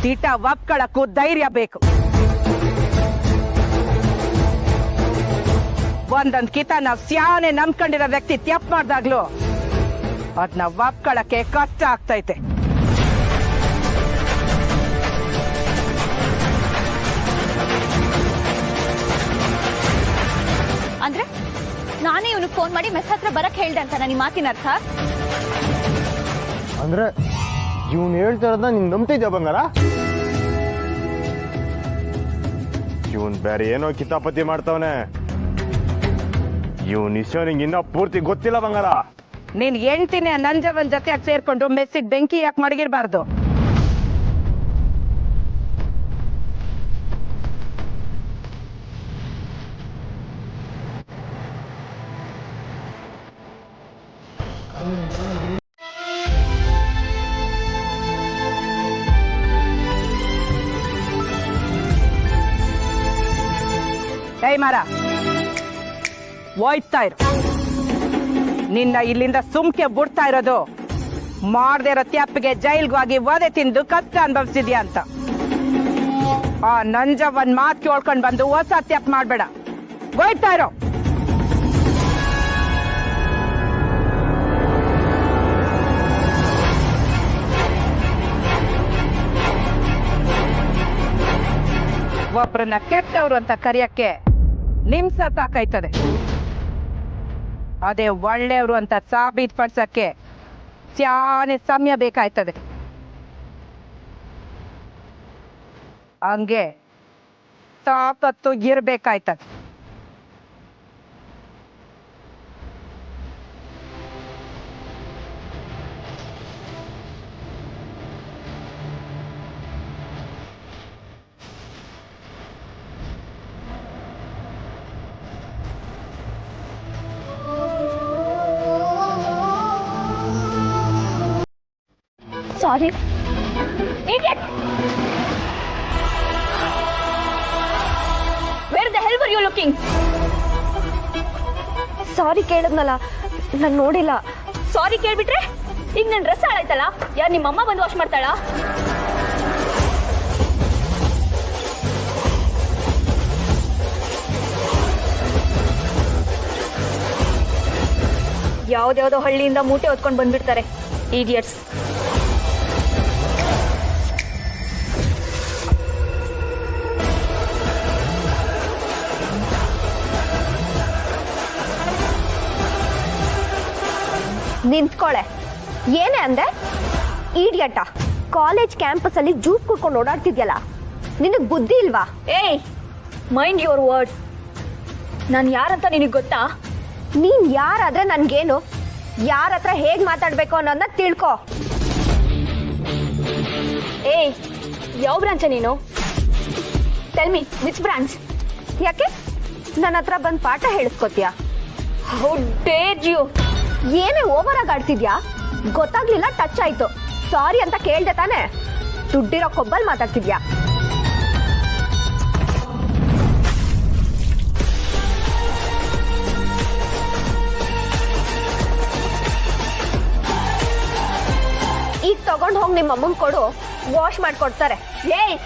ತೀಟ ಒಪ್ಕೊಳಕ್ಕೂ ಧೈರ್ಯ ಬೇಕು. ಒಂದೊಂದ್ ಕಿತ ನಾವ್ ಸ್ಯಾನೆ ನಂಬ್ಕೊಂಡಿರೋ ವ್ಯಕ್ತಿ ತಪ್ಪು ಮಾಡ್ದಾಗ್ಲು ಅದನ್ನ ಒಪ್ಕೊಳಕ್ಕೆ ಕಷ್ಟ ಆಗ್ತೈತೆ. ಅಂದ್ರೆ ನಾನೇ ಇವನಿಗೆ ಫೋನ್ ಮಾಡಿ ಮೆಸ್ ಹತ್ರ ಬರಕ್ ಹೇಳ್ದೆ ಅಂತ ನನ್ನ ಮಾತಿನ ಅರ್ಥ? ಅಂದ್ರೆ ಇವನ್ ಹೇಳ್ತಾ ಇರೋದನ್ನ ನೀನ್ ನಂಬ್ತಿದ್ಯಾ ಬಂಗಾರ? ಇವನ್ ಬೇರೆ ಏನೋ ಕಿತಾಪತಿ ಮಾಡ್ತಾವನೆ. ಇವನ್ ವಿಷಯ ನಿಂಗೆ ಇನ್ನೂ ಪೂರ್ತಿ ಗೊತ್ತಿಲ್ಲ ಬಂಗಾರ. ನೀನ್ ಹೆಂಡ್ತಿನ ನಂಜವನ್ ಜೊತೆ ಸೇರ್ಕೊಂಡು ಮೆಸ್ಸಿಗೆ ಬೆಂಕಿ ಯಾಕೆ ಮಡಗಿರ್ಬಾರ್ದು? ಏಯ್ ಮಾರ, ಹೋಯ್ತಾ ಇರು. ನಿನ್ನ ಇಲ್ಲಿಂದ ಸುಮ್ಕೆ ಬಿಡ್ತಾ ಇರೋದು ಮಾಡದೇ ಇರೋ ತ್ಯಾಪಿಗೆ ಜೈಲ್ಗೂ ಆಗಿ ವಧೆ ತಿಂದು ಕಷ್ಟ ಅನುಭವಿಸಿದ್ಯಾ ಅಂತ. ಆ ನಂಜವನ್ ಮಾತು ಕೇಳ್ಕೊಂಡ್ ಬಂದು ಹೊಸ ತ್ಯಾಪ್ ಮಾಡ್ಬೇಡ. ಹೋಯ್ತಾ ಇರೋ. ಒಬ್ರನ್ನ ಕೆಟ್ಟವ್ರು ಅಂತ ಕರೆಯಕ್ಕೆ ನಿಮ್ಸ ಸಾಕಾಯ್ತದೆ. ಅದೇ ಒಳ್ಳೆಯವರು ಅಂತ ಸಾಬೀತುಪಡಿಸಕ್ಕೆ ಸ್ಯಾನೆ ಸಮಯ ಬೇಕಾಯ್ತದೆ. ಹಂಗೆ ತಾಕತ್ತು ಇರ್ಬೇಕಾಯ್ತದೆ. Sorry. Idiot! Where the hell were you looking? ಸಾರಿ ಕೇಳಿದ್ನಲ್ಲ, ನಾನು ನೋಡಿಲ್ಲ. ಸಾರಿ ಕೇಳ್ಬಿಟ್ರೆ ಈಗ ನನ್ನ ಡ್ರೆಸ್ ಹಾಳಾಯ್ತಲ್ಲ, ಯಾರು ನಿಮ್ಮಮ್ಮ ಬಂದು ವಾಶ್ ಮಾಡ್ತಾಳ? ಯಾವ್ದ್ಯಾವ್ದೋ ಹಳ್ಳಿಯಿಂದ ಮೂಟೆ ಹೊತ್ಕೊಂಡು ಬಂದ್ಬಿಡ್ತಾರೆ ಇಡಿಯಟ್ಸ್. ನಿಂತ್ಕೊಳ್ಳೆ. ಏನೇ ಅಂದೆ? ಈಡಿಯಟ. ಕಾಲೇಜ್ ಕ್ಯಾಂಪಸ್ ಅಲ್ಲಿ ಜ್ಯೂಸ್ ಕುಡ್ಕೊಂಡು ಓಡಾಡ್ತಿದ್ಯಲ್ಲ, ನಿನಗ್ ಬುದ್ಧಿ ಇಲ್ವಾ? ಏಯ್, ಮೈಂಡ್ ಯುವರ್ ವರ್ಡ್ಸ್. ನಾನು ಯಾರಂತ ನಿನಗೆ ಗೊತ್ತಾ? ನೀನ್ ಯಾರಾದ್ರೆ ನನ್ಗೇನು? ಯಾರ ಹತ್ರ ಹೇಗ್ ಮಾತಾಡ್ಬೇಕು ಅನ್ನೋದನ್ನ ತಿಳ್ಕೊ. ಏಯ್, ಯಾವ ಬ್ರಾಂಚ ನೀನು? Tell me which branch? ಯಾಕೆ ನನ್ನ ಹತ್ರ ಬಂದ್ ಪಾಠ ಹೇಳಿಸ್ಕೊತೀಯ? How dare you! ಏನೇ ಓವರ್ ಆಗಿ ಆಡ್ತಿದ್ಯಾ? ಗೊತ್ತಾಗ್ಲಿಲ್ಲ, ಟಚ್ ಆಯ್ತು. ಸಾರಿ ಅಂತ ಕೇಳ್ದೆ ತಾನೆ? ದುಡ್ಡಿರೋ ಕೊಬ್ಬಲ್ ಮಾತಾಡ್ತಿದ್ಯಾ? ಈಗ ತಗೊಂಡ್ ಹೋಗಿ ನಿಮ್ಮ ಅಮ್ಮಂಗ್ ಕೊಡು, ವಾಶ್ ಮಾಡ್ಕೊಡ್ತಾರೆ. ಏಯ್,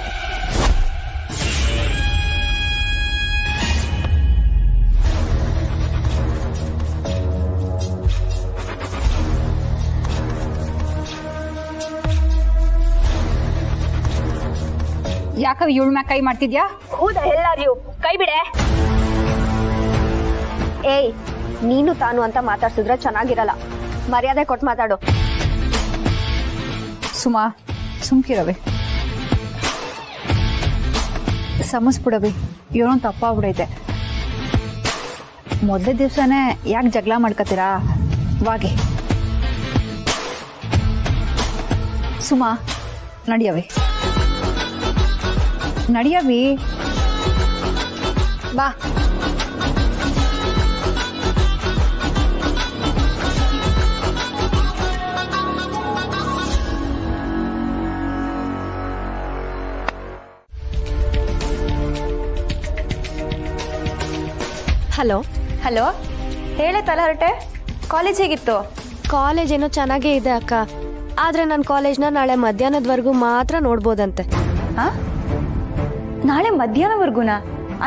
ಯಾಕವ್ ಇವಳ ಮ್ಯಾಗ ಕೈ ಮಾಡ್ತಿದ್ಯಾ? ಹೌದಾ? ಎಲ್ಲಾರು ಕೈ ಬಿಡೆ. ಏಯ್, ನೀನು ತಾನು ಅಂತ ಮಾತಾಡ್ಸಿದ್ರೆ ಚೆನ್ನಾಗಿರಲ್ಲ. ಮರ್ಯಾದೆ ಕೊಟ್ಟು ಮಾತಾಡು. ಸುಮಾ, ಸುಮ್ಕಿರವೆ. ಸಮಸ್ಬಿಡವಿ, ಏನೋ ತಪ್ಪಾಗ್ಬಿಡೈತೆ. ಮೊದಲೇ ದಿವ್ಸನೇ ಯಾಕೆ ಜಗಳ ಮಾಡ್ಕತ್ತೀರಾ? ವಾಗಿ ಸುಮಾ, ನಡಿಯವಿ ನಡಿಯವಿ. ಬಾ. ಹಲೋ ಹಲೋ, ಹೇಳೆ ತಲಹರಟೆ, ಕಾಲೇಜ್ ಹೇಗಿತ್ತು? ಕಾಲೇಜ್ ಏನೋ ಚೆನ್ನಾಗೇ ಇದೆ ಅಕ್ಕ, ಆದ್ರೆ ನನ್ನ ಕಾಲೇಜ್ನ ನಾಳೆ ಮಧ್ಯಾಹ್ನದವರೆಗೂ ಮಾತ್ರ ನೋಡ್ಬೋದಂತೆ. ನಾಳೆ ಮಧ್ಯಾಹ್ನವರೆಗೂನಾ?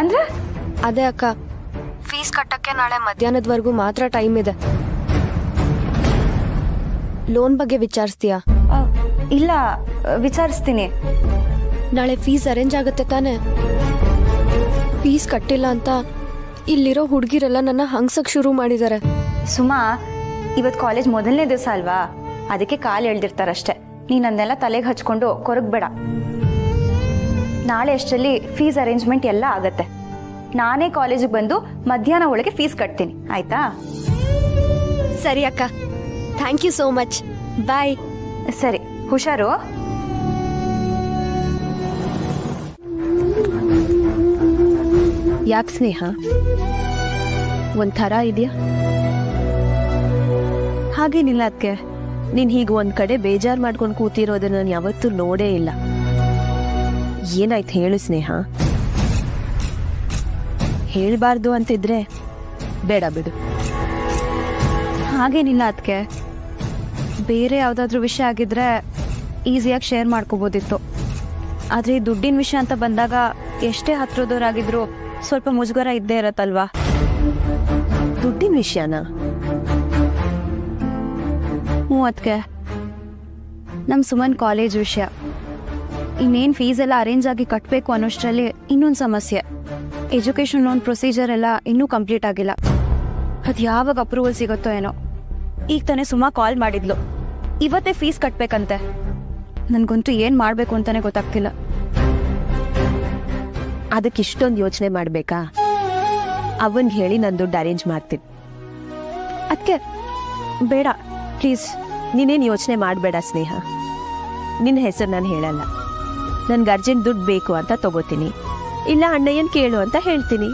ಅಂದ್ರೆ ಅದೇ ಅಕ್ಕ, ಫೀಸ್ ಕಟ್ಟಕ್ಕೆ ನಾಳೆ ಮಧ್ಯಾಹ್ನದವರೆಗೂ ಮಾತ್ರ ಟೈಮ್ ಇದೆ. ಲೋನ್ ಬಗ್ಗೆ ವಿಚಾರಿಸ್ತೀಯಾ? ಇಲ್ಲ, ವಿಚಾರಿಸ್ತೀನಿ. ನಾಳೆ ಫೀಸ್ ಅರೇಂಜ್ ಆಗುತ್ತೆ ತಾನೆ? ಫೀಸ್ ಕಟ್ಟಿಲ್ಲ ಅಂತ ಇಲ್ಲಿರೋ ಹುಡುಗಿರೆಲ್ಲ ನನ್ನ ಹಂಗ್ಸಕ್ ಶುರು ಮಾಡಿದ್ದಾರೆ. ಸುಮಾ, ಇವತ್ತು ಕಾಲೇಜ್ ಮೊದಲನೇ ದಿವಸ ಅಲ್ವಾ, ಅದಕ್ಕೆ ಕಾಲು ಎಳ್ದಿರ್ತಾರಷ್ಟೇ. ನೀನು ಅದನ್ನೆಲ್ಲ ತಲೆಗೆ ಹಚ್ಕೊಂಡು ಕೊರಗಬೇಡ. ನಾಳೆ ಅಷ್ಟರಲ್ಲಿ ಫೀಸ್ ಅರೇಂಜ್ಮೆಂಟ್ ಎಲ್ಲ ಆಗತ್ತೆ. ನಾನೇ ಕಾಲೇಜಿಗೆ ಬಂದು ಮಧ್ಯಾಹ್ನ ಒಳಗೆ ಫೀಸ್ ಕಟ್ತೀನಿ, ಆಯ್ತಾ? ಸರಿ ಅಕ್ಕ, ಥ್ಯಾಂಕ್ ಯು ಸೋ ಮಚ್. ಬಾಯ್. ಸರಿ, ಹುಷಾರು. ಯಾಕೆ ಸ್ನೇಹ, ಒಂಥರ ಇದೆಯಾ? ಹಾಗೇನಿಲ್ಲ ಅದಕ್ಕೆ. ನೀನು ಹೀಗೆ ಒಂದು ಕಡೆ ಬೇಜಾರು ಮಾಡ್ಕೊಂಡು ಕೂತಿರೋದನ್ನ ನಾನು ಯಾವತ್ತೂ ನೋಡೇ ಇಲ್ಲ. ಏನಾಯ್ತು ಹೇಳು ಸ್ನೇಹ. ಹೇಳಬಾರ್ದು ಅಂತಿದ್ರೆ ಬೇಡ ಬಿಡು. ಹಾಗೇನಿಲ್ಲ ಅದಕ್ಕೆ, ಬೇರೆ ಯಾವುದಾದ್ರೂ ವಿಷಯ ಆಗಿದ್ರೆ ಈಸಿಯಾಗಿ ಶೇರ್ ಮಾಡ್ಕೋಬೋದಿತ್ತು. ಆದರೆ ಈ ದುಡ್ಡಿನ ವಿಷಯ ಅಂತ ಬಂದಾಗ ಎಷ್ಟೇ ಹತ್ರದವರಾಗಿದ್ರು ಸ್ವಲ್ಪ ಮುಜುಗರ ಇದ್ದೇ ಇರತ್ತಲ್ವಾ? ದುಡ್ಡಿನ ವಿಷಯನಾ? ಅದಕ್ಕೆ ನಮ್ಮ ಸುಮನ್ ಕಾಲೇಜ್ ವಿಷಯ. ಇನ್ನೇನು ಫೀಸ್ ಎಲ್ಲ ಅರೇಂಜ್ ಆಗಿ ಕಟ್ಟಬೇಕು ಅನ್ನೋಷ್ಟರಲ್ಲಿ ಇನ್ನೊಂದು ಸಮಸ್ಯೆ. ಎಜುಕೇಷನ್ ಲೋನ್ ಪ್ರೊಸೀಜರ್ ಎಲ್ಲ ಇನ್ನೂ ಕಂಪ್ಲೀಟ್ ಆಗಿಲ್ಲ. ಅದು ಯಾವಾಗ ಅಪ್ರೂವಲ್ ಸಿಗುತ್ತೋ ಏನೋ. ಈಗ ತಾನೇ ಸುಮಾ ಕಾಲ್ ಮಾಡಿದ್ಲು, ಇವತ್ತೇ ಫೀಸ್ ಕಟ್ಟಬೇಕಂತೆ. ನನಗಂತೂ ಏನು ಮಾಡಬೇಕು ಅಂತಾನೆ ಗೊತ್ತಾಗ್ತಿಲ್ಲ. ಅದಕ್ಕೆ ಇಷ್ಟೊಂದು ಯೋಚನೆ ಮಾಡಬೇಕಾ? ಅವನ್ಗೆ ಹೇಳಿ ನಾನು ದುಡ್ಡು ಅರೇಂಜ್ ಮಾಡ್ತೀನಿ. ಅದಕ್ಕೆ ಬೇಡ ಪ್ಲೀಸ್. ನೀನೇನು ಯೋಚನೆ ಮಾಡಬೇಡ ಸ್ನೇಹ. ನಿನ್ನ ಹೆಸರು ನಾನು ಹೇಳಲ್ಲ. ನನ್ಗೆ ಅರ್ಜೆಂಟ್ ದುಡ್ಡು ಬೇಕು ಅಂತ ತಗೋತೀನಿ, ಇಲ್ಲ ಅಣ್ಣಯ್ಯನ್ ಕೇಳು ಅಂತ ಹೇಳ್ತೀನಿ.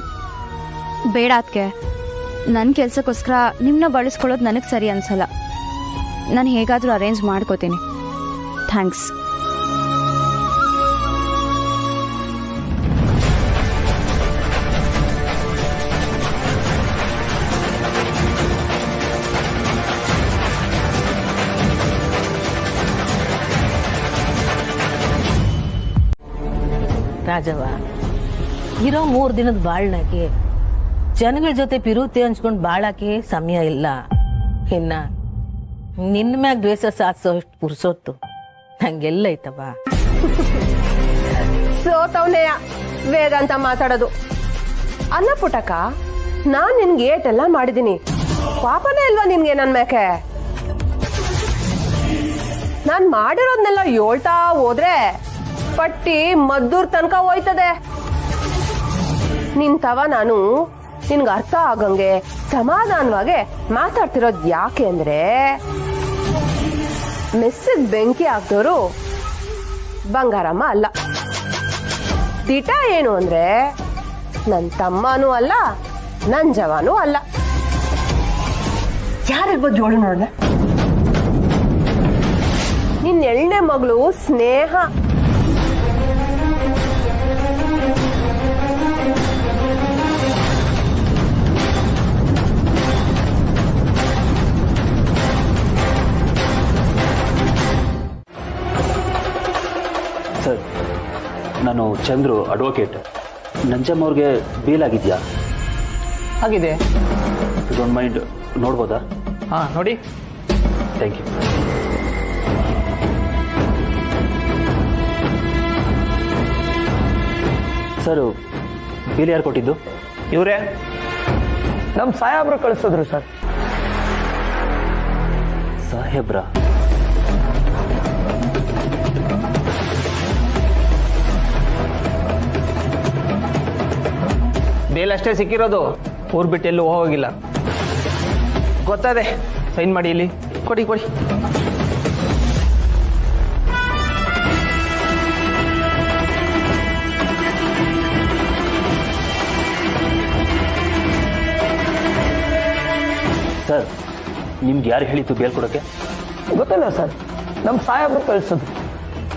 ಬೇಡ ಅದಕ್ಕೆ, ನನ್ನ ಕೆಲಸಕ್ಕೋಸ್ಕರ ನಿಮ್ಮನ್ನ ಬಳಸ್ಕೊಳ್ಳೋದು ನನಗೆ ಸರಿ ಅನ್ಸಲ್ಲ. ನಾನು ಹೇಗಾದರೂ ಅರೇಂಜ್ ಮಾಡ್ಕೋತೀನಿ. ಥ್ಯಾಂಕ್ಸ್. ರಾಜವ್ವ, ಇರೋ 3 ದಿನದ ಬಾಳ್ನಾಗೆ ಜನಗಳ ಜೊತೆ ಪಿರುತಿ ಹಂಚ್ಕೊಂಡು ಬಾಳಕ್ಕೆ ಸಮಯ ಇಲ್ಲ. ಇನ್ನ ನಿನ್ನ ಮ್ಯಾಗ ದ್ವೇಷ ಸಾಧಿಸೋಷ್ಟು ಪುರ್ಸೊತ್ತು ನಂಗೆಲ್ಲ ಐತವ. ಸೋತವನೆಯ ವೇದ ಅಂತ ಮಾತಾಡೋದು. ಅಲ್ಲ ಪುಟಕ, ನಾನ್ ನಿನ್ಗೆ ಏಟೆಲ್ಲ ಮಾಡಿದೀನಿ, ಪಾಪನೇ ಇಲ್ವಾ ನಿನ್ಗೆ ನನ್ ಮ್ಯಾಕೆ? ನಾನ್ ಮಾಡಿರೋದ್ನೆಲ್ಲ ಹೇಳ್ತಾ ಹೋದ್ರೆ ಪಟ್ಟಿ ಮದ್ದೂರ್ ತನಕ ಹೋಯ್ತದೆ. ನಿಂತವ ನಾನು ನಿನ್ಗೆ ಅರ್ಥ ಆಗಂಗೆ ಸಮಾಧಾನವಾಗಿ ಮಾತಾಡ್ತಿರೋದ್ ಯಾಕೆ ಅಂದ್ರೆ, ಮೆಸ್ಸಿಗೆ ಬೆಂಕಿ ಹಾಕ್ದವರು ಬಂಗಾರಮ್ಮ ಅಲ್ಲ. ದಿಟ ಏನು ಅಂದ್ರೆ ನನ್ ತಮ್ಮನೂ ಅಲ್ಲ, ನನ್ ಜವಾನೂ ಅಲ್ಲ. ಯಾರಿರ್ಬೋದು ಜೋಳು ನೋಡ್ದೆ? ನಿನ್ 2ನೇ ಮಗಳು ಸ್ನೇಹ. ಸರ್, ನಾನು ಚಂದ್ರು, ಅಡ್ವೊಕೇಟ್. ನಂಜಮ್ಮ ಅವ್ರಿಗೆ ಬೇಲ್ ಆಗಿದೆಯಾ? ಆಗಿದೆ. ಡೋಂಟ್ ಮೈಂಡ್ ನೋಡ್ಬೋದಾ? ಹಾಂ, ನೋಡಿ. Thank you. ಸರ್, ಬೇಲ್ ಯಾರು ಕೊಟ್ಟಿದ್ದು? ಇವರೇ ನಮ್ಮ ಸಾಹೇಬ್ರು ಕಳಿಸಿದ್ರು ಸರ್. ಸಾಹೇಬ್ರ? ಬೇಲ್ ಅಷ್ಟೇ ಸಿಕ್ಕಿರೋದು, ಊರು ಬಿಟ್ಟು ಎಲ್ಲೂ ಹೋಗಿಲ್ಲ. ಗೊತ್ತದೆ. ಸೈನ್ ಮಾಡಿ ಇಲ್ಲಿ ಕೊಡಿ ಕೊಡಿ. ಸರ್ ನಿಮ್ಗೆ ಯಾರು ಹೇಳಿತ್ತು ಬೇಲ್ ಕೊಡೋಕ್ಕೆ? ಗೊತ್ತಿಲ್ಲ ಸರ್, ನಮ್ಮ ಸಾಹೇಬ್ರು ಕಳಿಸೋದು.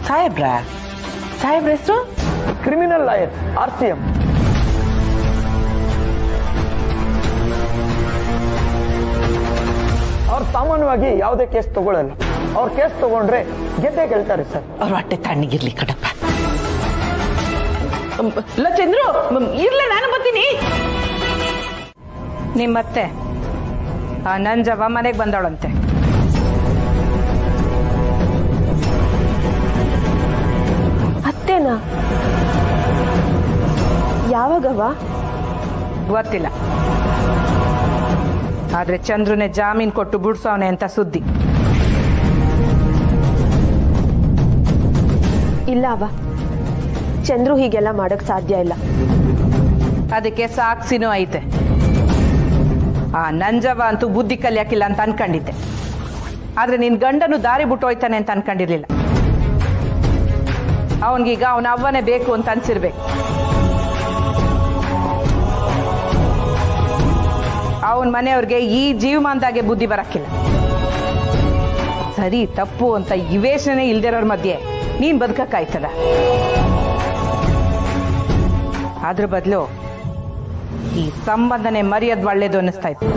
ಸಾಹೇಬ್ರ ಹೆಸರು ಕ್ರಿಮಿನಲ್ ಲಾಯರ್ RCM. ಅವ್ರು ಸಾಮಾನ್ಯವಾಗಿ ಯಾವುದೇ ಕೇಸ್ ತಗೊಳ್ಳಲ್ಲ. ಅವ್ರ ಕೇಸ್ ತಗೊಂಡ್ರೆ ಗೆದ್ದೇ ಗೆಲ್ತಾರೆ ಸರ್. ಅವ್ರ ಹೊಟ್ಟೆ ತಣ್ಣಗಿರ್ಲಿ ಕಣಪ್ಪ. ಚಂದ್ರು ಇರ್ಲ, ನಾನು ಬರ್ತೀನಿ. ನಿಮ್ಮತ್ತೆ ಆ ನಂಜವ್ವ ಮನೆಗೆ ಬಂದವಳಂತೆ. ಅತ್ತೇನಾ? ಯಾವಾಗವ? ಗೊತ್ತಿಲ್ಲ, ಆದ್ರೆ ಚಂದ್ರನೇ ಜಾಮೀನ್ ಕೊಟ್ಟು ಬಿಡ್ಸವನೆ ಅಂತ ಸುದ್ದಿ. ಇಲ್ಲ ಅವ, ಚಂದ್ರು ಹೀಗೆಲ್ಲ ಮಾಡಕ್ ಸಾಧ್ಯ ಇಲ್ಲ. ಅದಕ್ಕೆ ಸಾಕ್ಷಿನೂ ಐತೆ. ಆ ನಂಜವ್ವ ಅಂತೂ ಬುದ್ಧಿ ಕಲಿಯಾಕಿಲ್ಲ ಅಂತ ಅನ್ಕೊಂಡಿದ್ದೆ, ಆದ್ರೆ ನಿನ್ ಗಂಡನು ದಾರಿ ಬಿಟ್ಟು ಹೋಯ್ತಾನೆ ಅಂತ ಅನ್ಕೊಂಡಿರ್ಲಿಲ್ಲ. ಅವನ್ಗೀಗ ಅವನ ಅವ್ವನೇ ಬೇಕು ಅಂತ ಅನ್ಸಿರ್ಬೇಕು. ಅವನ ಮನೆಯವ್ರಿಗೆ ಈ ಜೀವಮಾನದಾಗೆ ಬುದ್ಧಿ ಬರಕ್ಕಿಲ್ಲ. ಸರಿ ತಪ್ಪು ಅಂತ ಇವೇಶನೇ ಇಲ್ದಿರೋರ್ ಮಧ್ಯೆ ನೀನ್ ಬದುಕಕ್ಕಾಯ್ತದ? ಅದ್ರ ಬದಲು ಈ ಸಂಬಂಧನೆ ಮರ್ಯಾದ ಒಳ್ಳೇದು ಅನ್ನಿಸ್ತಾ ಇತ್ತು.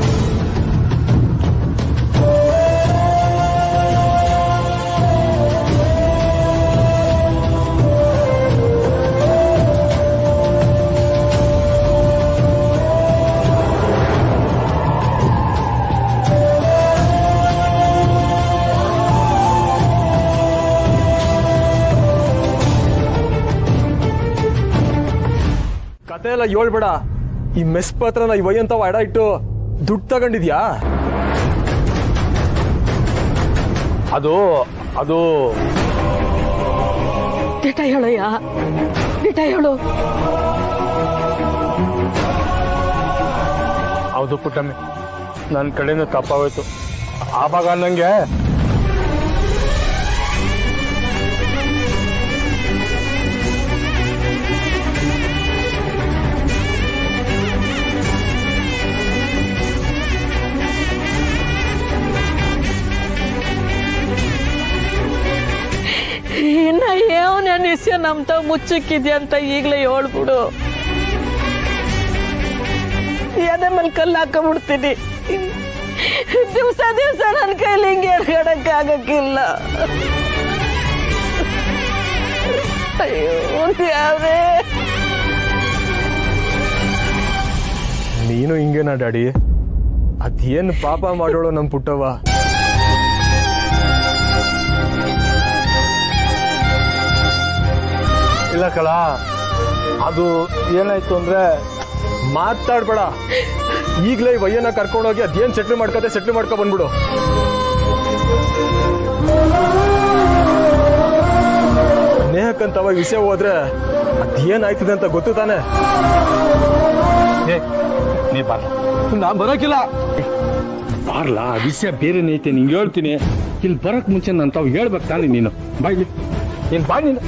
ಕತೆ ಎಲ್ಲ ಹೇಳ್ಬೇಡ. ಈ ಮೆಸ್ ಪತ್ರನ ಈ ವಯ್ಯಂತ ಎಡ ಇಟ್ಟು ದುಡ್ಡು ತಗೊಂಡಿದ್ಯಾ? ಅದು ದಿಟ ಹೇಳಯ್ಯ, ದಿಟ ಹೇಳು. ಹೌದು ಪುಟ್ಟಮ್ಮಿ, ನನ್ನ ಕಡೆಯಿಂದ ತಪ್ಪಾಗೋಯ್ತು. ಆವಾಗ ನಂಗೆ ಇನ್ನ ಏವನ ನಿಶ್ಚಯ ನಮ್ತ ಮುಚ್ಚಕ್ಕಿದ್ಯಾ ಅಂತ ಈಗ್ಲೇ ಹೇಳ್ಬಿಡು. ಎದೆ ಮೇಲೆ ಕಲ್ಲು ಹಾಕೊಂಡ್ಬಿಡ್ತೀನಿ. ದಿವ್ಸ ನನ್ನ ಕೈಲಿ ಹಿಂಗೆ ಎಡ್ಗಡಕ್ ಆಗಕ್ಕಿಲ್ಲ. ಅಯ್ಯೋ ದೇವ್ರೇ. ನೀನು ಹಿಂಗೇನಾ ಡ್ಯಾಡಿ? ಅದೇನು ಪಾಪ ಮಾಡೋಳು ನಮ್ಮ ಪುಟ್ಟವ್ವ. ಇಲ್ಲ ಕಳ, ಅದು ಏನಾಯ್ತು ಅಂದ್ರೆ ಮಾತಾಡ್ಬೇಡ. ಈಗಲೇ ವಯ್ಯನ ಕರ್ಕೊಂಡೋಗಿ ಅದೇನ್ ಸೆಟ್ಲ್ ಮಾಡ್ಕೊ ಬಂದ್ಬಿಡು. ಸ್ನೇಹಕ್ಕಂತವ ವಿಷಯ ಹೋದ್ರೆ ಅದೇನಾಯ್ತದೆ ಅಂತ ಗೊತ್ತು ತಾನೆ? ನೀ ಬಾರ. ನಾ ಬರೋಕಿಲ್ಲ. ಬಾರ್ಲಾ, ವಿಷಯ ಬೇರೆನೇ ಐತೆ, ನಿಂಗೆ ಹೇಳ್ತೀನಿ. ಇಲ್ಲಿ ಬರಕ್ ಮುಂಚೆ ನಾನು ತಾವು ಹೇಳ್ಬೇಕು ತಾನೆ. ನೀನು ಬಾಯ್ಲಿ, ನೀನು ಬಾ. ನೀನು